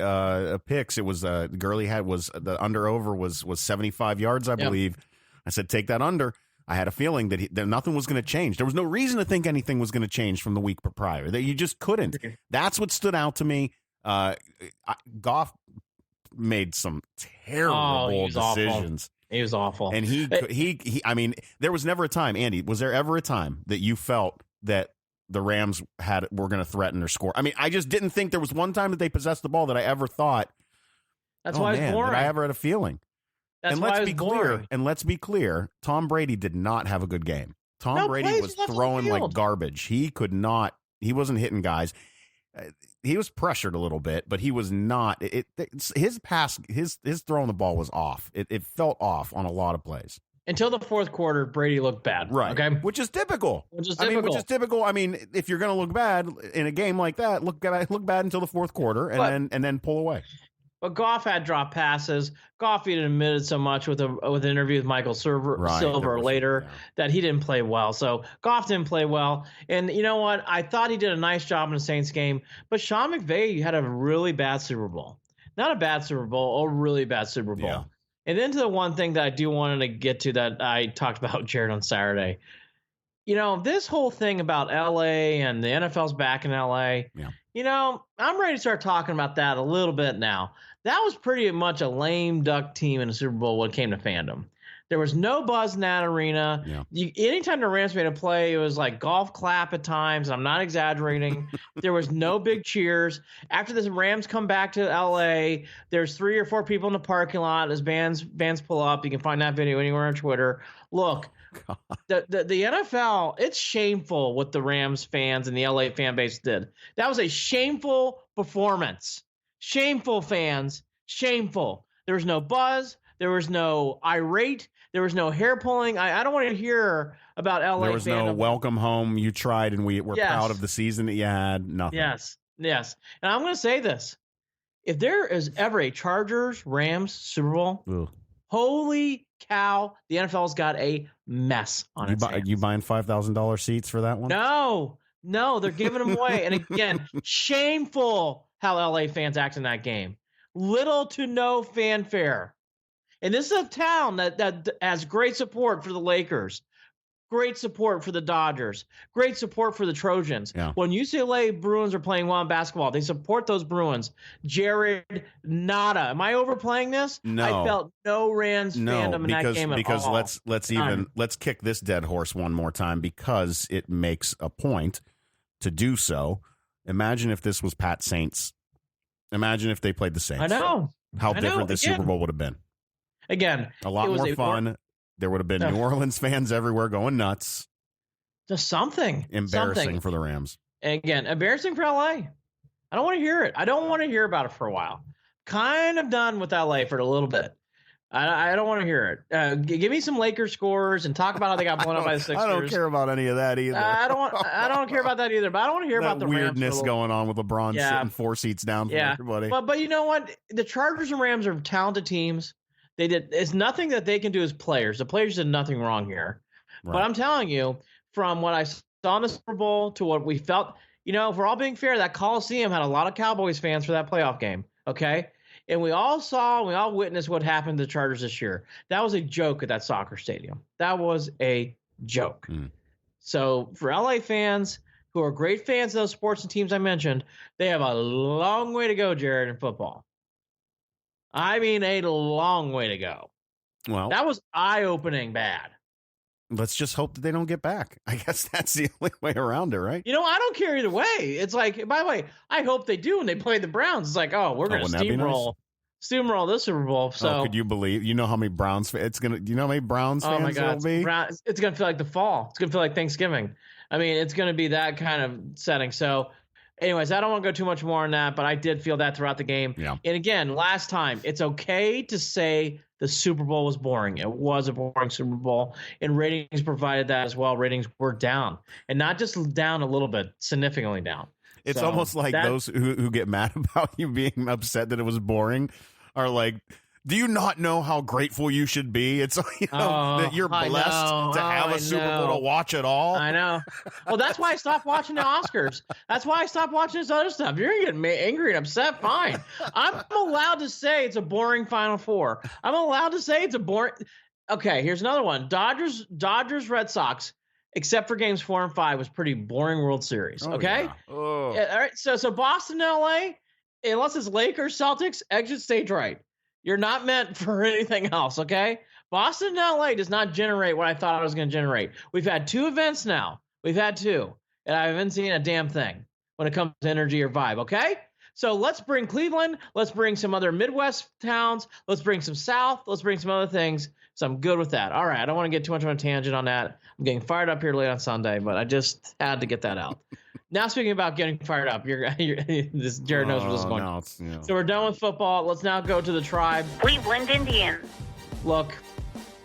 picks. It was Gurley was the under-over was 75 yards, I believe. I said, take that under. I had a feeling that nothing was going to change. There was no reason to think anything was going to change from the week prior. That you just couldn't. That's what stood out to me. Goff made some terrible decisions. Awful. He was awful. And he I mean, there was never a time, Andy, was there ever a time that you felt that the Rams were going to threaten or score? I mean, I just didn't think there was one time that they possessed the ball that I ever thought, that's why it's boring. That I ever had a feeling. That's and why let's be clear. And let's be clear. Tom Brady did not have a good game. Tom Brady was throwing like garbage. He could not. He wasn't hitting guys. He was pressured a little bit, but he was not. His throwing the ball was off. It felt off on a lot of plays. Until the fourth quarter, Brady looked bad. Right. Okay. Which is typical. I mean, if you're going to look bad in a game like that, look bad until the fourth quarter and then pull away. But Goff had dropped passes. Goff even admitted so much with an interview with Michael Silver later that he didn't play well. So Goff didn't play well. And you know what? I thought he did a nice job in the Saints game. But Sean McVay had a really bad Super Bowl. Not a bad Super Bowl, a really bad Super Bowl. Yeah. And then to the one thing that I do want to get to that I talked about Jared on Saturday. You know, this whole thing about L.A. and the NFL's back in L.A., you know, I'm ready to start talking about that a little bit now. That was pretty much a lame duck team in the Super Bowl when it came to fandom. There was no buzz in that arena. Yeah. Anytime the Rams made a play, it was like golf clap at times. I'm not exaggerating. There was no big cheers. After the Rams come back to L.A., there's 3 or 4 people in the parking lot as bands pull up. You can find that video anywhere on Twitter. Look, the NFL, it's shameful what the Rams fans and the LA fan base did. That was a shameful performance. Shameful, fans. Shameful. There was no buzz. There was no irate. There was no hair pulling. I don't want to hear about LA. There was no welcome home. You tried, and we're proud of the season that you had. Nothing. Yes. And I'm going to say this. If there is ever a Chargers-Rams Super Bowl, holy cow, the NFL's got a mess on its hands. You buying $5,000 seats for that one? No, they're giving them away. And again, shameful how LA fans act in that game. Little to no fanfare. And this is a town that has great support for the Lakers, great support for the Dodgers, great support for the Trojans. Yeah. When UCLA Bruins are playing well in basketball, they support those Bruins. Jared, nada. Am I overplaying this? No. I felt no Rams fandom in that game at all. Because let's kick this dead horse one more time because it makes a point to do so. Imagine if this was Pat Saints. Imagine if they played the Saints. I know. How different the Super Bowl would have been. Again, a lot more fun. There would have been New Orleans fans everywhere going nuts. Just something. Embarrassing for the Rams. Again, embarrassing for LA. I don't want to hear it. I don't want to hear about it for a while. Kind of done with LA for a little bit. I don't want to hear it. Give me some Lakers scores and talk about how they got blown up by the Sixers. I don't care about any of that either. I don't care about that either. But I don't want to hear about the weirdness Rams going on with LeBron sitting 4 seats down from everybody. But you know what? The Chargers and Rams are talented teams. It's nothing that they can do as players. The players did nothing wrong here. Right. But I'm telling you, from what I saw in the Super Bowl to what we felt, you know, if we're all being fair, that Coliseum had a lot of Cowboys fans for that playoff game. Okay. And we all witnessed what happened to the Chargers this year. That was a joke at that soccer stadium. That was a joke. So for LA fans who are great fans of those sports and teams I mentioned, they have a long way to go, Jared, in football. I mean, a long way to go. Well, that was eye-opening bad. Let's just hope that they don't get back. I guess that's the only way around it, right? You know, I don't care either way. It's like, by the way, I hope they do when they play the Browns. It's like, we're going to steamroll this Super Bowl. So could you believe? You know how many Browns fans do you know how many Browns fans there will be? It's going to feel like the fall. It's going to feel like Thanksgiving. I mean, it's going to be that kind of setting. So anyways, I don't want to go too much more on that, but I did feel that throughout the game. Yeah. And again, last time, it's okay to say the Super Bowl was boring. It was a boring Super Bowl, and ratings provided that as well. Ratings were down, and not just down a little bit, significantly down. It's So almost like those who get mad about you being upset that it was boring are like, do you not know how grateful you should be? It's that you're blessed to have a Super Bowl to watch it all. I know. Well, that's why I stopped watching the Oscars. That's why I stopped watching this other stuff. You're getting angry and upset. Fine. I'm allowed to say it's a boring Final Four. I'm allowed to say it's a boring. Okay, here's another one. Dodgers, Red Sox, except for games 4 and 5, was pretty boring World Series. Okay. Yeah. Oh. Yeah, all right. So Boston, LA, unless it's Lakers, Celtics, exit stage right. You're not meant for anything else, okay? Boston, LA does not generate what I thought I was going to generate. We've had 2 events now. We've had 2, and I haven't seen a damn thing when it comes to energy or vibe, okay? So let's bring Cleveland. Let's bring some other Midwest towns. Let's bring some South. Let's bring some other things. So I'm good with that. All right, I don't want to get too much of a tangent on that. I'm getting fired up here late on Sunday, but I just had to get that out. Now, speaking about getting fired up, this Jared knows where this is going. No, So we're done with football. Let's now go to the Tribe. Cleveland Indians. Look,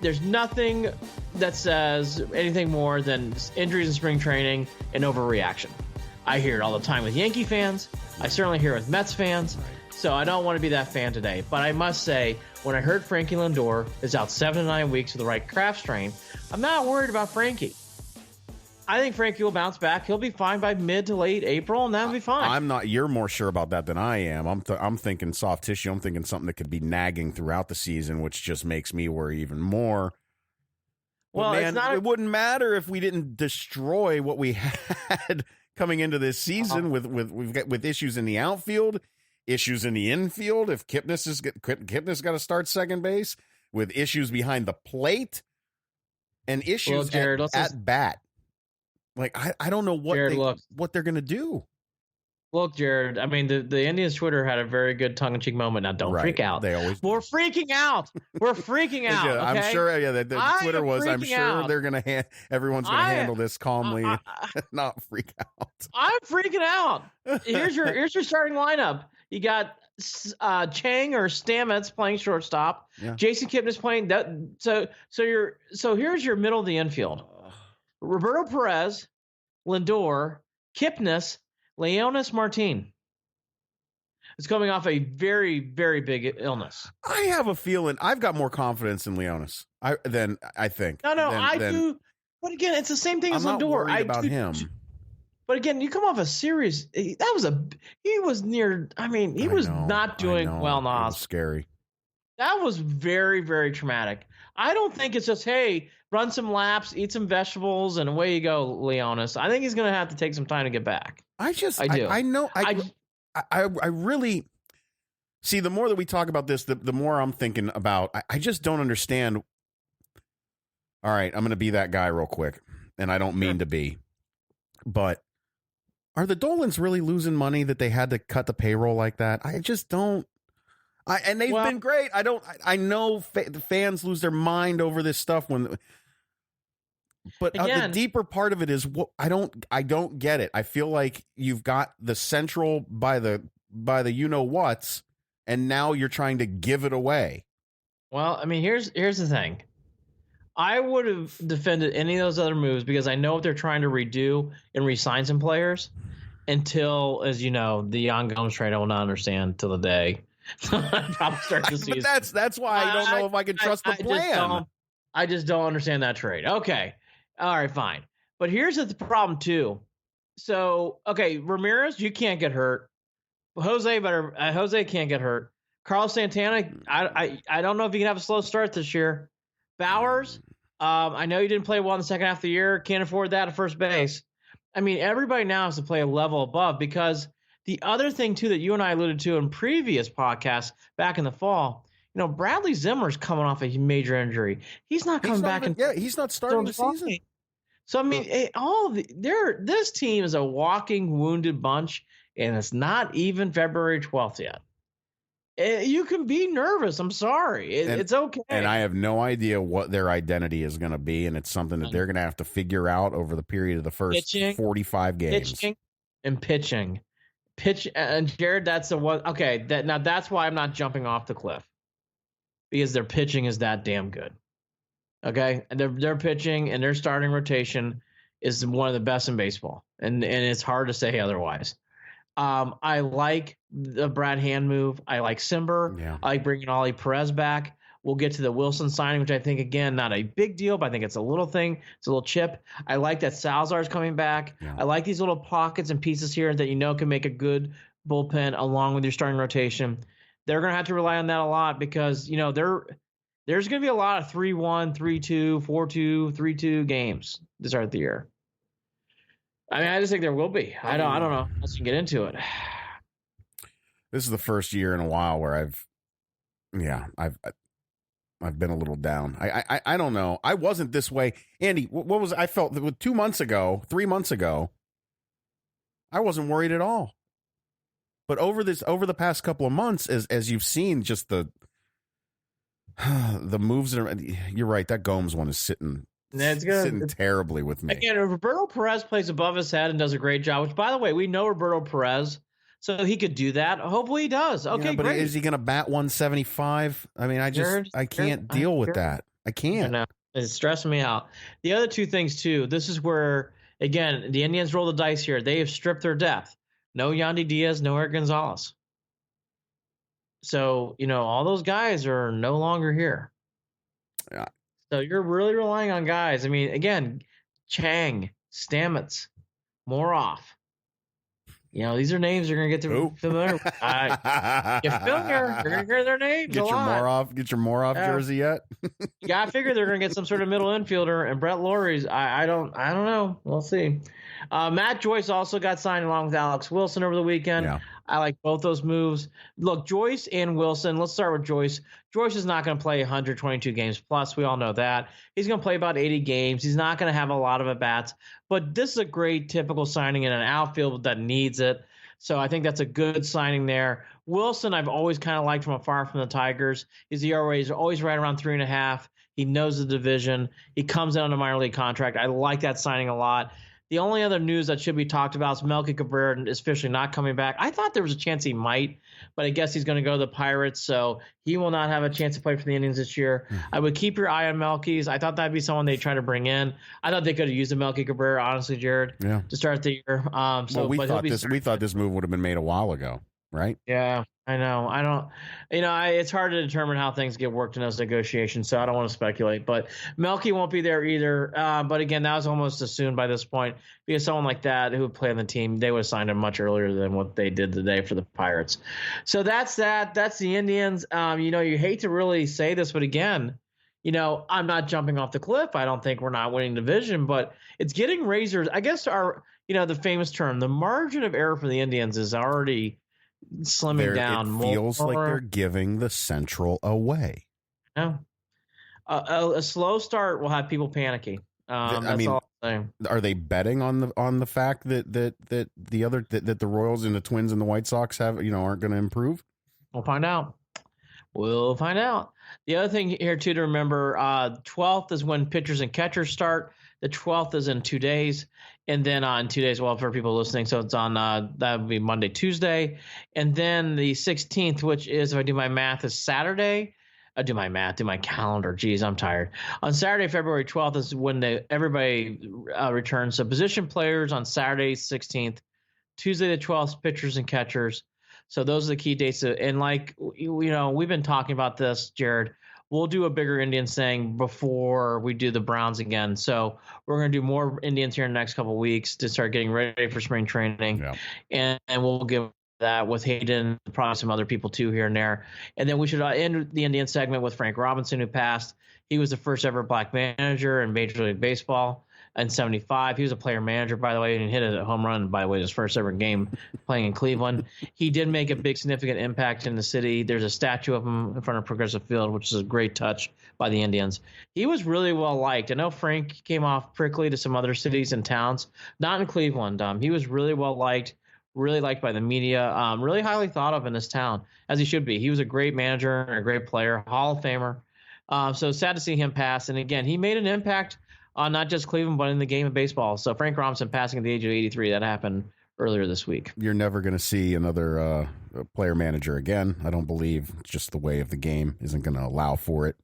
there's nothing that says anything more than injuries in spring training and overreaction. I hear it all the time with Yankee fans. I certainly hear it with Mets fans. So I don't want to be that fan today. But I must say, when I heard Frankie Lindor is out 7 to 9 weeks with the right calf strain, I'm not worried about Frankie. I think Frankie will bounce back. He'll be fine by mid to late April, and that'll be fine. I'm not. You're more sure about that than I am. I'm thinking soft tissue. I'm thinking something that could be nagging throughout the season, which just makes me worry even more. Well, man, it's not. It wouldn't matter if we didn't destroy what we had coming into this season with issues in the outfield, issues in the infield. If Kipnis got to start second base, with issues behind the plate, and issues at bat. Like, I don't know what they're going to do. Look, Jared, I mean, the Indians Twitter had a very good tongue-in-cheek moment. Now, don't freak out. They always We're freaking out. We're freaking out. Yeah, okay? I'm sure. Yeah, the Twitter was. I'm sure out. they're going to. Everyone's going to handle this calmly, not freak out. I'm freaking out. Here's your starting lineup. You got Chang or Stamets playing shortstop. Yeah. Jason Kipnis playing that. So here's your middle of the infield. Roberto Perez, Lindor, Kipnis, Leonis Martin. It's coming off a very, very big illness. I have a feeling I've got more confidence in Leonis than I think. I do. But again, it's the same thing as Lindor. I'm not worried about him. But again, you come off a series. He was near. I mean, he was not doing well in the hospital. Scary. That was very, very traumatic. I don't think it's just, hey, run some laps, eat some vegetables, and away you go, Leonis. I think he's going to have to take some time to get back. I do. I know. I really see. The more that we talk about this, the more I'm thinking about. I just don't understand. All right, I'm going to be that guy real quick, and I don't mean to be, but are the Dolans really losing money that they had to cut the payroll like that? I just don't. And they've been great. I know the fans lose their mind over this stuff but the deeper part of it is I don't get it. I feel like you've got the central by the you know what's, and now you're trying to give it away. Well, I mean, here's the thing. I would have defended any of those other moves because I know what they're trying to redo and re-sign some players until, as you know, the Jan Gomes trade I will not understand till the day. Probably start the season. But that's why I don't know if I can trust the plan. I just don't understand that trade. Okay. All right, fine. But here's the problem too. So, okay, Ramirez, you can't get hurt. Jose can't get hurt. Carlos Santana, I don't know if he can have a slow start this year. Bowers, I know you didn't play well in the second half of the year. Can't afford that at first base. I mean, everybody now has to play a level above because the other thing, too, that you and I alluded to in previous podcasts back in the fall, you know, Bradley Zimmer's coming off a major injury. He's not coming back. He's not starting the season. So, I mean, this team is a walking wounded bunch, and it's not even February 12th yet. You can be nervous. I'm sorry. It's okay. And I have no idea what their identity is going to be, and it's something that they're going to have to figure out over the period of the first 45 games. Pitching. And Jared, that's the one. Okay, that's why I'm not jumping off the cliff, because their pitching is that damn good. Okay, and their pitching and their starting rotation is one of the best in baseball, and it's hard to say otherwise. I like the Brad Hand move. I like Simber. Yeah. I like bringing Ollie Perez back. We'll get to the Wilson signing, which I think, again, not a big deal, but I think it's a little thing. It's a little chip. I like that Salazar's coming back. Yeah. I like these little pockets and pieces here that can make a good bullpen along with your starting rotation. They're going to have to rely on that a lot because, there's going to be a lot of 3-1, 3-2, 4-2, 3-2 games to start the year. I mean, I just think there will be. I don't know. Let's get into it. This is the first year in a while where I've been a little down. I don't know. I wasn't this way. Andy, what was I felt that 3 months ago, I wasn't worried at all. But over the past couple of months, as you've seen, just the moves you're right, that Gomes one is sitting terribly with me. Again, Roberto Perez plays above his head and does a great job, which, by the way, we know Roberto Perez, so he could do that. Hopefully he does. Okay, but great. Is he going to bat 175? I mean, I can't deal with that. I can't. No, it's stressing me out. The other two things, too, this is where, again, the Indians roll the dice here. They have stripped their depth. No Yandy Diaz, no Eric Gonzalez. So, all those guys are no longer here. Yeah. So you're really relying on guys. I mean, again, Chang, Stamets, Moroff. These are names you're going to get to familiar with. You familiar. You're going to hear their names Get your Moroff jersey yet? You got to figure they're going to get some sort of middle infielder. And Brett Lawrie's, I don't know. We'll see. Matt Joyce also got signed along with Alex Wilson over the weekend. Yeah. I like both those moves. Look, Joyce and Wilson, let's start with Joyce. Joyce is not going to play 122 games plus. We all know that. He's going to play about 80 games. He's not going to have a lot of at-bats. But this is a great typical signing in an outfield that needs it. So I think that's a good signing there. Wilson, I've always kind of liked from afar from the Tigers. His ERA is always right around 3.5. He knows the division. He comes in on a minor league contract. I like that signing a lot. The only other news that should be talked about is Melky Cabrera is officially not coming back. I thought there was a chance he might, but I guess he's going to go to the Pirates, so he will not have a chance to play for the Indians this year. I would keep your eye on Melky's. I thought that'd be someone they'd try to bring in. I thought they could have used a Melky Cabrera, honestly, Jared, to start the year. We thought this move would have been made a while ago, right? Yeah, I know. I don't, it's hard to determine how things get worked in those negotiations, so I don't want to speculate. But Melky won't be there either. But again, that was almost assumed by this point because someone like that who would play on the team, they would have signed him much earlier than what they did today for the Pirates. So that's that. That's the Indians. You hate to really say this, but again, I'm not jumping off the cliff. I don't think we're not winning division, but it's getting razors. I guess the famous term, the margin of error for the Indians is already slimming down. It feels like they're giving the Central away. No, a slow start will have people panicky. That's all I'm saying. Are they betting on the fact that the Royals and the Twins and the White Sox aren't going to improve? We'll find out. The other thing here too to remember: 12th is when pitchers and catchers start. The 12th is in 2 days. And then on 2 days, well, for people listening, so it's on, that would be Monday, Tuesday. And then the 16th, which is, if I do my math, is Saturday. I do my calendar. Geez, I'm tired. On Saturday, February 12th is when everybody returns. So position players on Saturday, 16th. Tuesday, the 12th, pitchers and catchers. So those are the key dates. And we've been talking about this, Jared. We'll do a bigger Indians thing before we do the Browns again. So we're going to do more Indians here in the next couple of weeks to start getting ready for spring training. Yeah. And we'll give that with Hayden, probably some other people too here and there. And then we should end the Indian segment with Frank Robinson, who passed. He was the first ever black manager in Major League Baseball in 75. He was a player manager, by the way, and hit a home run, by the way, his first ever game playing in Cleveland. He did make a big significant impact in the city. There's a statue of him in front of Progressive Field, which is a great touch by the Indians. He was really well liked. I know Frank came off prickly to some other cities and towns, not in Cleveland. He was really well liked, really liked by the media, really highly thought of in this town, as he should be. He was a great manager and a great player, Hall of Famer. So sad to see him pass. And again, he made an impact on not just Cleveland, but in the game of baseball. So Frank Robinson passing at the age of 83, that happened earlier this week. You're never going to see another player manager again. I don't believe. It's just the way of the game isn't going to allow for it.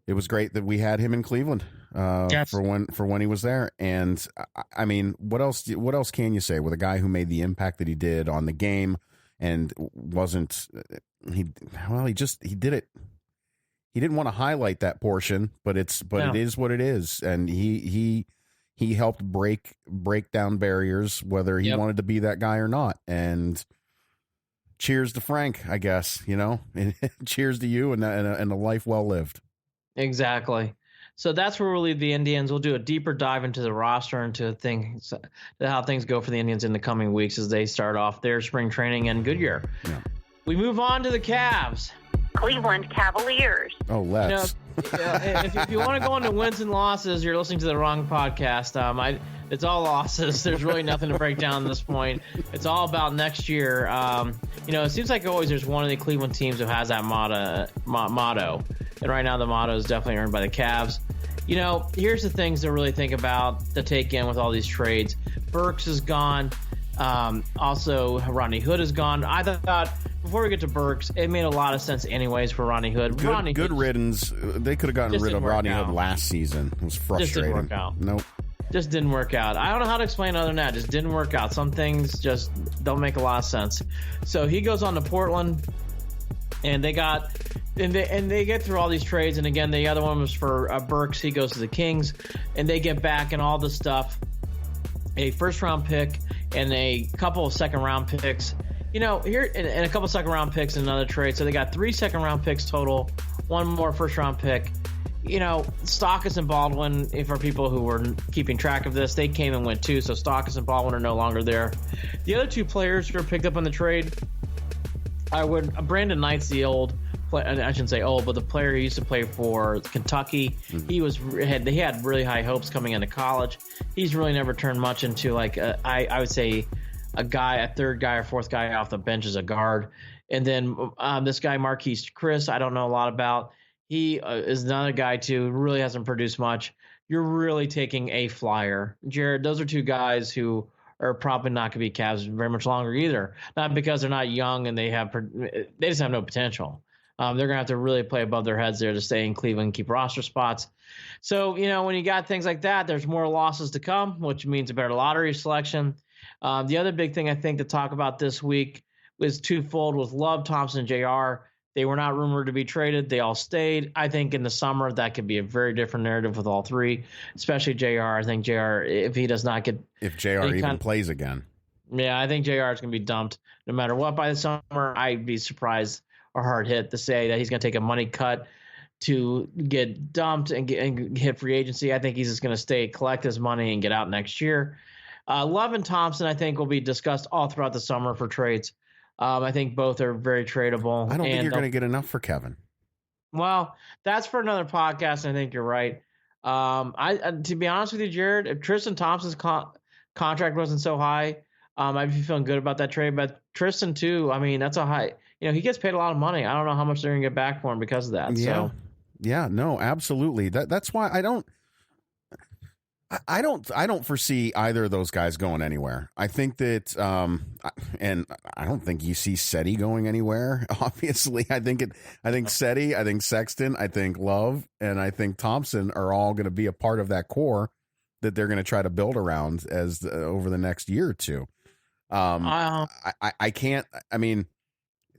It was great that we had him in Cleveland. Yes. for when he was there. And I mean, what else can you say with a guy who made the impact that he did on the game and wasn't he did it. He didn't want to highlight that portion, but it is what it is, and he helped break down barriers, whether he wanted to be that guy or not. And cheers to Frank, I guess, and cheers to you and a life well lived. Exactly. So that's where we'll leave the Indians. We'll do a deeper dive into the roster and to how things go for the Indians in the coming weeks as they start off their spring training in Goodyear. Yeah. We move on to the Cavs. Cleveland Cavaliers. Oh, let's. If you want to go into wins and losses, you're listening to the wrong podcast. It's all losses. There's really nothing to break down at this point. It's all about next year. It seems like always there's one of the Cleveland teams who has that motto. And right now the motto is definitely earned by the Cavs. Here's the things to really think about, to take in with all these trades. Burks is gone. Also, Rodney Hood is gone. I thought, before we get to Burks, it made a lot of sense anyways for Rodney Hood. Good riddance. They could have gotten rid of Rodney Hood last season. It was frustrating. Just didn't work out. Nope. Just didn't work out. I don't know how to explain other than that. Just didn't work out. Some things just don't make a lot of sense. So he goes on to Portland, and they get through all these trades. And again, the other one was for Burks. He goes to the Kings, and they get back and all this stuff. A first-round pick and a couple of second-round picks. Here and a couple of second-round picks in another trade. So they got 3 second-round picks total, 1 more first-round pick. Stockus and Baldwin, for people who were keeping track of this, they came and went too. So Stockus and Baldwin are no longer there. The other 2 players who were picked up on the trade, Brandon Knight's the I shouldn't say old, but the player who used to play for Kentucky. Mm-hmm. He had really high hopes coming into college. He's really never turned much into I would say a third guy or fourth guy off the bench as a guard. And then this guy Marquise Chris, I don't know a lot about. He is another guy too. Really hasn't produced much. You're really taking a flyer, Jared. Those are 2 guys who are probably not going to be Cavs very much longer either. Not because they're not young and they just have no potential. They're going to have to really play above their heads there to stay in Cleveland and keep roster spots. So, when you got things like that, there's more losses to come, which means a better lottery selection. The other big thing I think to talk about this week was twofold with Love, Thompson, and JR. They were not rumored to be traded. They all stayed. I think in the summer that could be a very different narrative with all 3, especially JR. I think JR, if he does not get... If JR even plays again. Yeah, I think JR is going to be dumped no matter what by the summer. I'd be surprised or hard hit to say that he's going to take a money cut to get dumped and hit free agency. I think he's just going to stay, collect his money, and get out next year. Love and Thompson, I think, will be discussed all throughout the summer for trades. I think both are very tradable. I don't think you're going to get enough for Kevin. Well, that's for another podcast. I think you're right. To be honest with you, Jared, if Tristan Thompson's contract wasn't so high, I'd be feeling good about that trade. But Tristan too, that's a high. He gets paid a lot of money. I don't know how much they're going to get back for him because of that. Yeah. So. Yeah, no, absolutely. That's why I don't foresee either of those guys going anywhere. I think that, and I don't think you see Seti going anywhere. Obviously, I think Seti, I think Sexton, I think Love, and I think Thompson are all going to be a part of that core that they're going to try to build around over the next year or 2. I can't.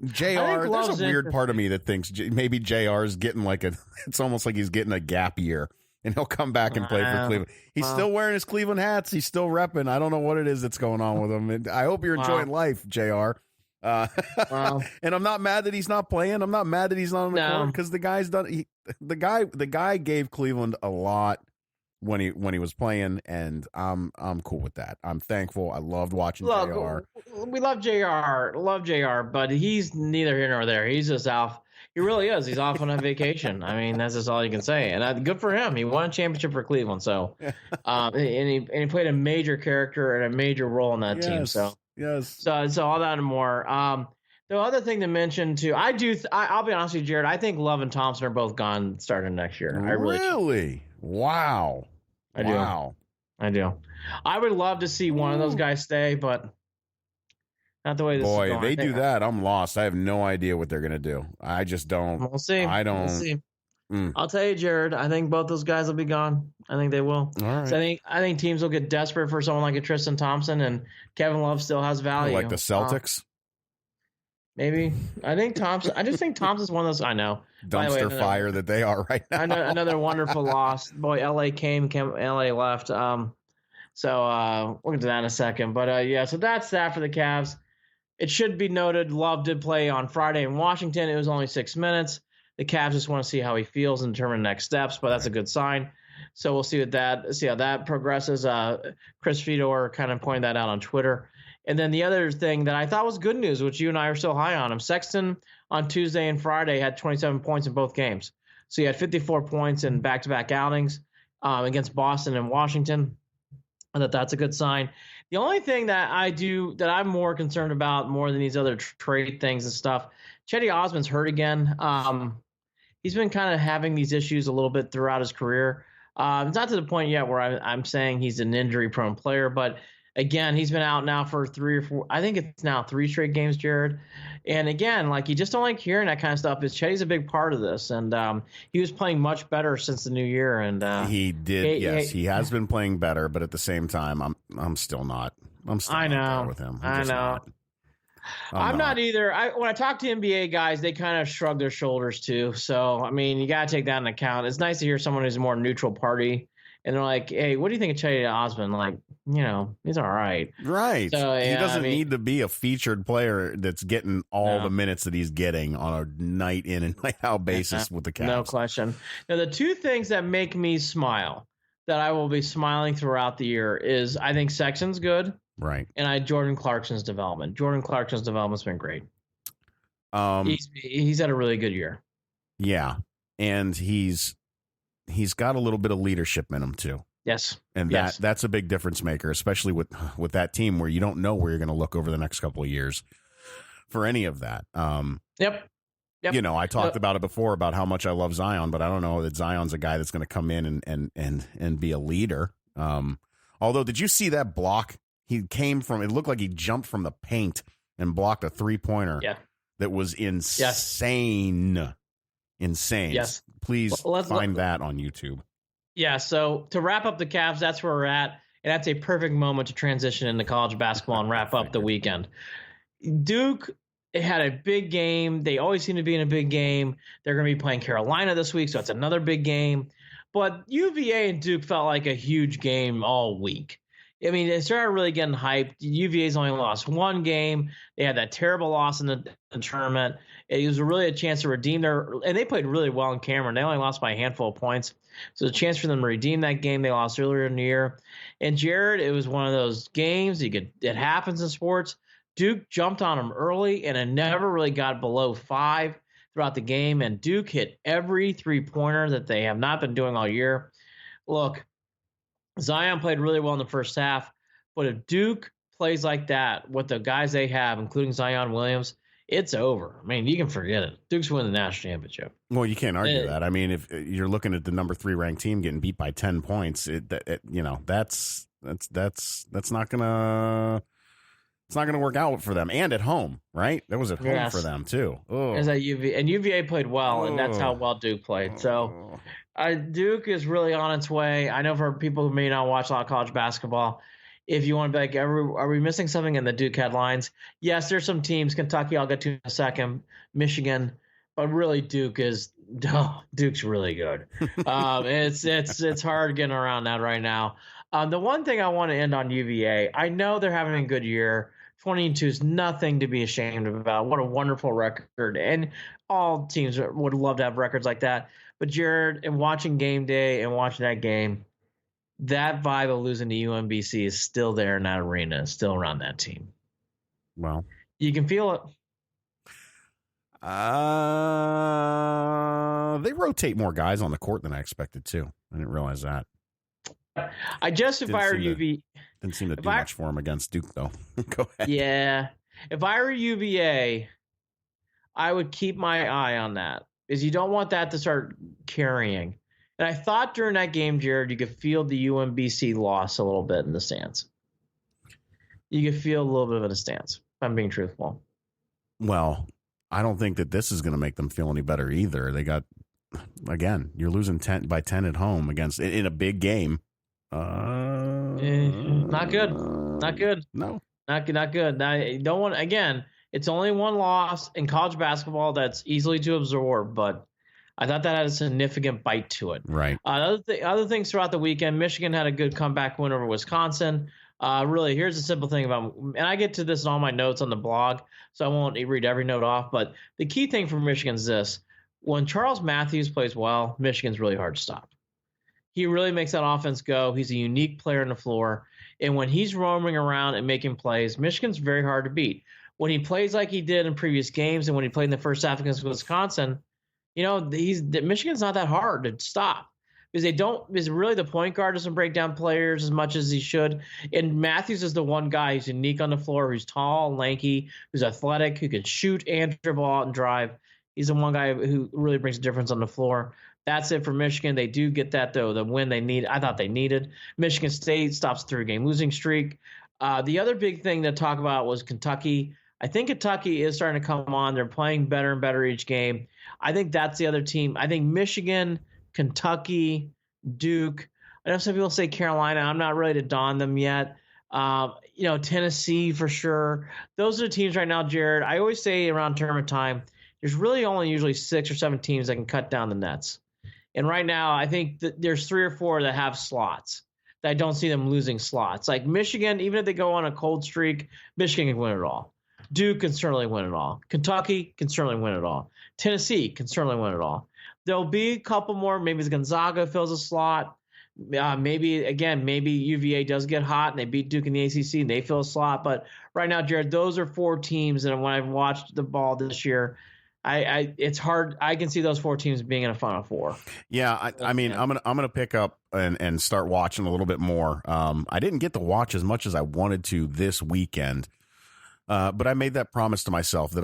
JR, there's a weird part of me that thinks maybe JR is getting it's almost like he's getting a gap year and he'll come back and play for Cleveland. He's still wearing his Cleveland hats. He's still repping. I don't know what it is that's going on with him. And I hope you're enjoying life, JR. And I'm not mad that he's not playing. I'm not mad that he's not on the court because the guy's done. The guy gave Cleveland a lot when he was playing, and I'm cool with that. I'm thankful. I loved watching JR. We love JR, but he's neither here nor there. He's just off. He really is. He's off on a vacation. That's just all you can say. And good for him. He won a championship for Cleveland. So, and he played a major character and a major role in that team. So yes. So all that and more. The other thing to mention too, I'll be honest with you, Jared. I think Love and Thompson are both gone starting next year. Really? Wow. I do. I would love to see one of those guys stay, but not the way this is going. Boy, they do that, I'm lost. I have no idea what they're going to do. I just don't. We'll see. I don't. We'll see. I'll tell you, Jared, I think both those guys will be gone. I think they will. All right. So I think teams will get desperate for someone like a Tristan Thompson, and Kevin Love still has value. Like the Celtics? Maybe. I just think Thompson's one of those. I know. Dumpster fire that they are right now. Another wonderful loss. Boy, LA came, LA left. So we'll get to that in a second. But yeah, so that's that for the Cavs. It should be noted, Love did play on Friday in Washington. It was only 6 minutes. The Cavs just want to see how he feels and determine next steps, but that's a good sign. So we'll see how that progresses. Chris Fedor kind of pointed that out on Twitter. And then the other thing that I thought was good news, which you and I are still high on him, Sexton on Tuesday and Friday had 27 points in both games. So he had 54 points in back-to-back outings against Boston and Washington. I thought that's a good sign. The only thing that I'm more concerned about more than these other trade things and stuff, Chetty Osman's hurt again. He's been kind of having these issues a little bit throughout his career. It's not to the point yet where I'm saying he's an injury-prone player, but again, he's been out now for 3 or 4. I think it's now 3 straight games, Jared. And again, like you just don't like hearing that kind of stuff. Chetty's a big part of this, and he was playing much better since the new year. And he did, yes, he has been playing better, but at the same time, I'm still not. I know not there with him. I know. I'm not either. When I talk to NBA guys, they kind of shrug their shoulders too. So, I mean, you got to take that into account. It's nice to hear someone who's a more neutral party. And they're like, hey, what do you think of Chetty Osman? Like, he's all right. Right. So, he doesn't need to be a featured player that's getting all the minutes that he's getting on a night in and night out basis with the Cavs. No question. Now, the two things that make me smile, that I will be smiling throughout the year, is I think Sexton's good. Right. And Jordan Clarkson's development. Jordan Clarkson's development's been great. He's had a really good year. Yeah. And he's got a little bit of leadership in him too. Yes. And that's a big difference maker, especially with that team where you don't know where you're going to look over the next couple of years for any of that. Yep. I talked about it before about how much I love Zion, but I don't know that Zion's a guy that's going to come in and be a leader. Although, did you see that block? He came from, it looked like he jumped from the paint and blocked a 3-pointer. Yeah. That was insane. Yes. Insane. Yes. Please find that on YouTube. Yeah. So to wrap up the Cavs, that's where we're at. And that's a perfect moment to transition into college basketball and wrap up the weekend. Duke had a big game. They always seem to be in a big game. They're going to be playing Carolina this week, so it's another big game. But UVA and Duke felt like a huge game all week. I mean, they started really getting hyped. UVA's only lost 1 game. They had that terrible loss in the tournament. It was really a chance to redeem and they played really well in Cameron. They only lost by a handful of points. So a chance for them to redeem that game they lost earlier in the year. And Jared, it was one of those games it happens in sports. Duke jumped on them early, and it never really got below 5 throughout the game. And Duke hit every 3-pointer that they have not been doing all year. Look, Zion played really well in the first half, but if Duke plays like that with the guys they have, including Zion Williams, it's over. I mean, you can forget it. Duke's winning the national championship. Well, you can't argue that. I mean, if you're looking at the number 3 ranked team getting beat by 10 points, that's not gonna. It's not going to work out for them, and at home, right? That was at home for them too. Is that UVA played well, and that's how well Duke played. So, Duke is really on its way. I know for people who may not watch a lot of college basketball, if you want to be like, are we missing something in the Duke headlines? Yes, there's some teams. Kentucky, I'll get to in a second. Michigan, but really, Duke's really good. It's hard getting around that right now. The one thing I want to end on UVA, I know they're having a good year. 20-2 is nothing to be ashamed about. What a wonderful record. And all teams would love to have records like that. But Jared, in watching game day and watching that game, that vibe of losing to UMBC is still there in that arena. It's still around that team. Well, you can feel it. They rotate more guys on the court than I expected too. I didn't realize that. If I were UVA, didn't seem to do much for him against Duke, though. Go ahead. Yeah, if I were UVA, I would keep my eye on that because you don't want that to start carrying. And I thought during that game, Jared, you could feel the UMBC loss a little bit in the stands. You could feel a little bit of a stance. If I'm being truthful. Well, I don't think that this is going to make them feel any better either. They got again, you're losing 10 by 10 at home against in a big game. Not good. Not good. No. Not good. I don't want, again, it's only one loss in college basketball that's easily to absorb, but I thought that had a significant bite to it. Right. Other things throughout the weekend, Michigan had a good comeback win over Wisconsin. Really, here's the simple thing about, and I get to this in all my notes on the blog, so I won't read every note off, but the key thing for Michigan is this. When Charles Matthews plays well, Michigan's really hard to stop. He really makes that offense go. He's a unique player on the floor. And when he's roaming around and making plays, Michigan's very hard to beat. When he plays like he did in previous games and when he played in the first half against Wisconsin, Michigan's not that hard to stop because really the point guard doesn't break down players as much as he should. And Matthews is the one guy who's unique on the floor, who's tall, lanky, who's athletic, who can shoot and dribble out and drive. He's the one guy who really brings a difference on the floor. That's it for Michigan. They do get that, though, the win I thought they needed. Michigan State stops a 3-game losing streak. The other big thing to talk about was Kentucky. I think Kentucky is starting to come on. They're playing better and better each game. I think that's the other team. I think Michigan, Kentucky, Duke. I know some people say Carolina. I'm not ready to don them yet. Tennessee for sure. Those are the teams right now, Jared. I always say around tournament time, there's really only usually 6 or 7 teams that can cut down the nets. And right now, I think that there's 3 or 4 that have slots. That I don't see them losing slots. Like Michigan, even if they go on a cold streak, Michigan can win it all. Duke can certainly win it all. Kentucky can certainly win it all. Tennessee can certainly win it all. There'll be a couple more. Maybe Gonzaga fills a slot. Maybe UVA does get hot and they beat Duke in the ACC and they fill a slot. But right now, Jared, those are 4 teams. And when I've watched the ball this year, it's hard. I can see those 4 teams being in a Final Four. Yeah, I'm gonna pick up and start watching a little bit more. I didn't get to watch as much as I wanted to this weekend, but I made that promise to myself that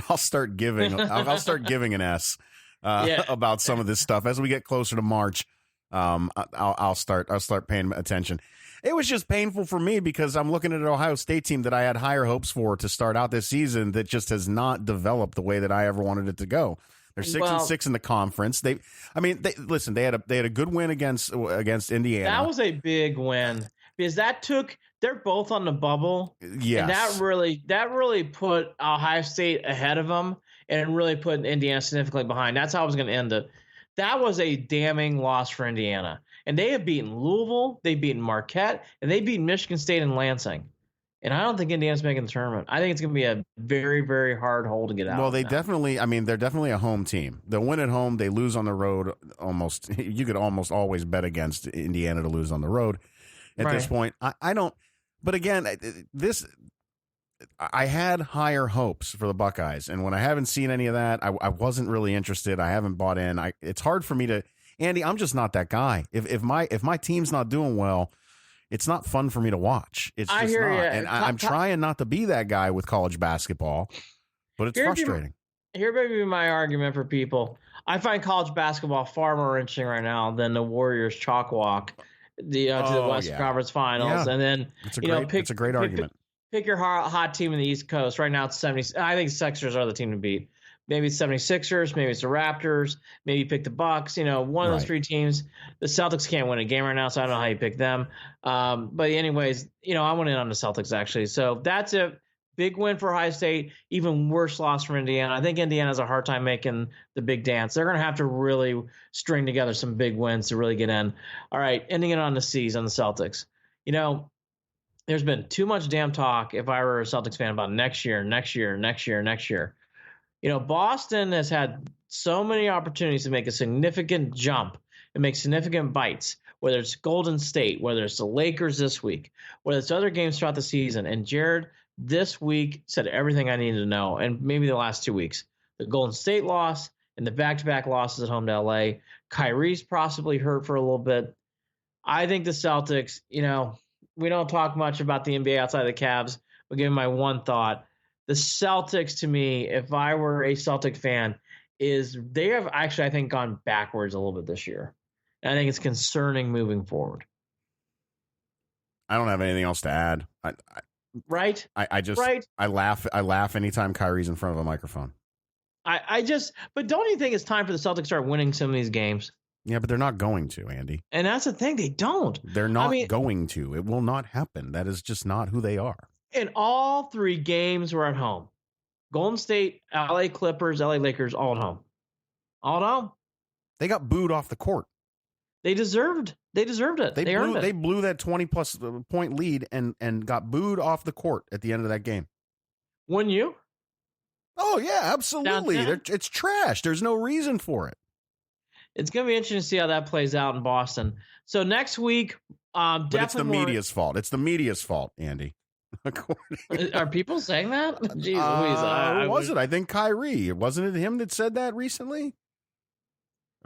I'll start giving an S about some of this stuff as we get closer to March. I'll start paying attention. It was just painful for me because I'm looking at an Ohio State team that I had higher hopes for to start out this season that just has not developed the way that I ever wanted it to go. They're 6-6 in the conference. They had a good win against Indiana. That was a big win because they're both on the bubble. Yes. And that really put Ohio State ahead of them and really put Indiana significantly behind. That's how I was going to end it. That was a damning loss for Indiana. And they have beaten Louisville, they've beaten Marquette, and they beat Michigan State and Lansing. And I don't think Indiana's making the tournament. I think it's going to be a very, very hard hole to get out. Well, they're definitely a home team. They'll win at home. They lose on the road. You could almost always bet against Indiana to lose on the road at this point. I don't. But again, I had higher hopes for the Buckeyes. And when I haven't seen any of that, I wasn't really interested. I haven't bought in. It's hard for me to. Andy, I'm just not that guy. If my team's not doing well, it's not fun for me to watch. It's just not. And I'm trying not to be that guy with college basketball, but it's frustrating. Here may be my argument for people. I find college basketball far more interesting right now than the Warriors chalk walk to the Western Conference Finals. Yeah. And then it's a great argument. Pick your hot team in the East Coast. Right now it's 70. I think Sixers are the team to beat. Maybe it's 76ers, maybe it's the Raptors, maybe you pick the Bucks, one of those 3 teams. The Celtics can't win a game right now, so I don't know how you pick them. But anyways, I went in on the Celtics actually. So that's a big win for Ohio State, even worse loss for Indiana. I think Indiana has a hard time making the big dance. They're going to have to really string together some big wins to really get in. All right, ending it on the C's on the Celtics. There's been too much damn talk if I were a Celtics fan about next year. Boston has had so many opportunities to make a significant jump and make significant bites, whether it's Golden State, whether it's the Lakers this week, whether it's other games throughout the season. And Jared, this week, said everything I needed to know, and maybe the last 2 weeks. The Golden State loss and the back-to-back losses at home to LA. Kyrie's possibly hurt for a little bit. I think the Celtics, we don't talk much about the NBA outside of the Cavs, but give me my one thought. The Celtics, to me, if I were a Celtic fan, they have actually, I think, gone backwards a little bit this year. And I think it's concerning moving forward. I don't have anything else to add. Right? I laugh anytime Kyrie's in front of a microphone. But don't you think it's time for the Celtics to start winning some of these games? Yeah, but they're not going to, Andy. And that's the thing. They don't. They're not going to. It will not happen. That is just not who they are. And all 3 games were at home. Golden State, LA Clippers, LA Lakers, all at home. All at home. They got booed off the court. They deserved it. They earned it. They blew that 20-plus point lead and got booed off the court at the end of that game. Wouldn't you? Oh, yeah, absolutely. It's trash. There's no reason for it. It's going to be interesting to see how that plays out in Boston. So next week, but it's the media's fault. It's the media's fault, Andy. Are people saying that? Jeez Louise. Who was it? I think Kyrie. Wasn't it him that said that recently?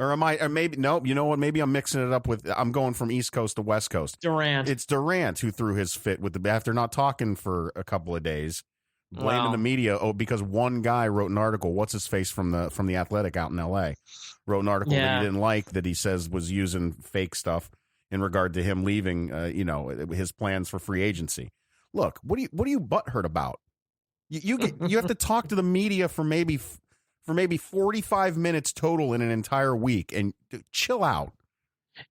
Or am I? Or maybe no. You know what? Maybe I'm mixing it up with. I'm going from East Coast to West Coast. Durant. It's Durant who threw his fit with after not talking for a couple of days, blaming the media. Oh, because one guy wrote an article. What's his face from the Athletic out in L.A. wrote an article that he didn't like, that he says was using fake stuff in regard to him leaving. His plans for free agency. Look, what are you butthurt about? You have to talk to the media for maybe 45 minutes total in an entire week, and chill out.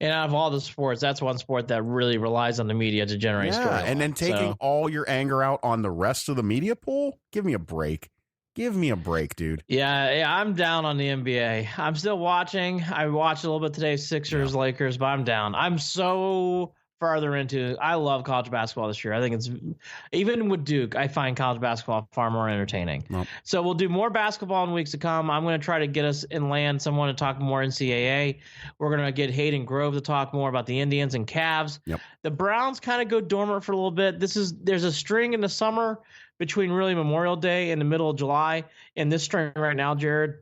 And out of all the sports, that's one sport that really relies on the media to generate stories. And then taking all your anger out on the rest of the media pool? Give me a break. Give me a break, dude. Yeah, I'm down on the NBA. I'm still watching. I watched a little bit today, Sixers, Lakers, but I'm down. I'm so farther into. I love college basketball this year. I think it's, even with Duke, I find college basketball far more entertaining. Nope. So we'll do more basketball in weeks to come. I'm going to try to get us in land someone to talk more NCAA. We're going to get Hayden Grove to talk more about the Indians and Cavs. Yep. The Browns kind of go dormant for a little bit. There's a string in the summer between really Memorial Day and the middle of July, and this string right now, Jared,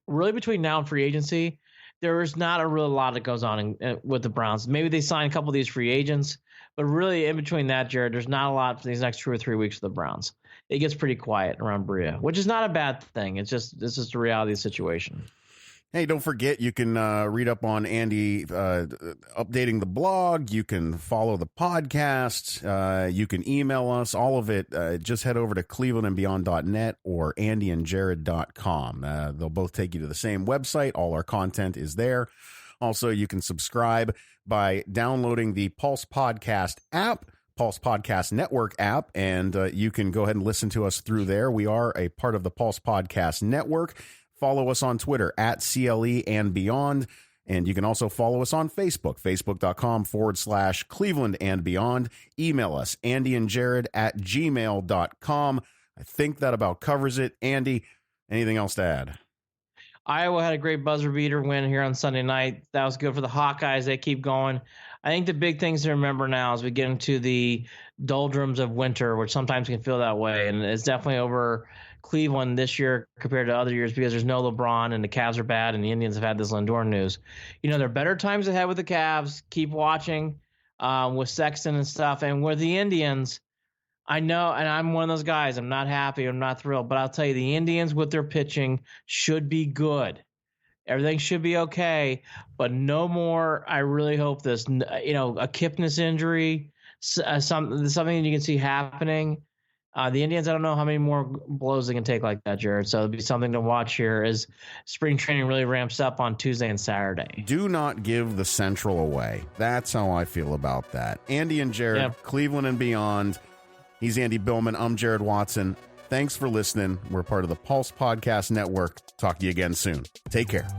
really between now and free agency, there is not a real lot that goes on with the Browns. Maybe they sign a couple of these free agents, but really in between that, Jared, there's not a lot for these next 2 or 3 weeks for the Browns. It gets pretty quiet around Berea, which is not a bad thing. This is the reality of the situation. Hey, don't forget, you can read up on Andy updating the blog. You can follow the podcast. You can email us, all of it. Just head over to clevelandandbeyond.net or andyandjared.com. They'll both take you to the same website. All our content is there. Also, you can subscribe by downloading the Pulse Podcast app, Pulse Podcast Network app, and you can go ahead and listen to us through there. We are a part of the Pulse Podcast Network. Follow us on Twitter at CLE and Beyond. And you can also follow us on Facebook, facebook.com/Cleveland and Beyond. Email us, andyandjared@gmail.com. I think that about covers it. Andy, anything else to add? Iowa had a great buzzer beater win here on Sunday night. That was good for the Hawkeyes. They keep going. I think the big things to remember now as we get into the doldrums of winter, which sometimes can feel that way, and it's definitely over Cleveland this year compared to other years because there's no LeBron and the Cavs are bad and the Indians have had this Lindor news. There are better times ahead with the Cavs. Keep watching with Sexton and stuff. And with the Indians, I know, and I'm one of those guys, I'm not happy, I'm not thrilled, but I'll tell you, the Indians with their pitching should be good. Everything should be okay, but no more. I really hope this, a Kipnis injury, something you can see happening. The Indians, I don't know how many more blows they can take like that, Jared. So it'll be something to watch here as spring training really ramps up on Tuesday and Saturday. Do not give the Central away. That's how I feel about that. Andy and Jared, Cleveland and Beyond. He's Andy Billman. I'm Jared Watson. Thanks for listening. We're part of the Pulse Podcast Network. Talk to you again soon. Take care.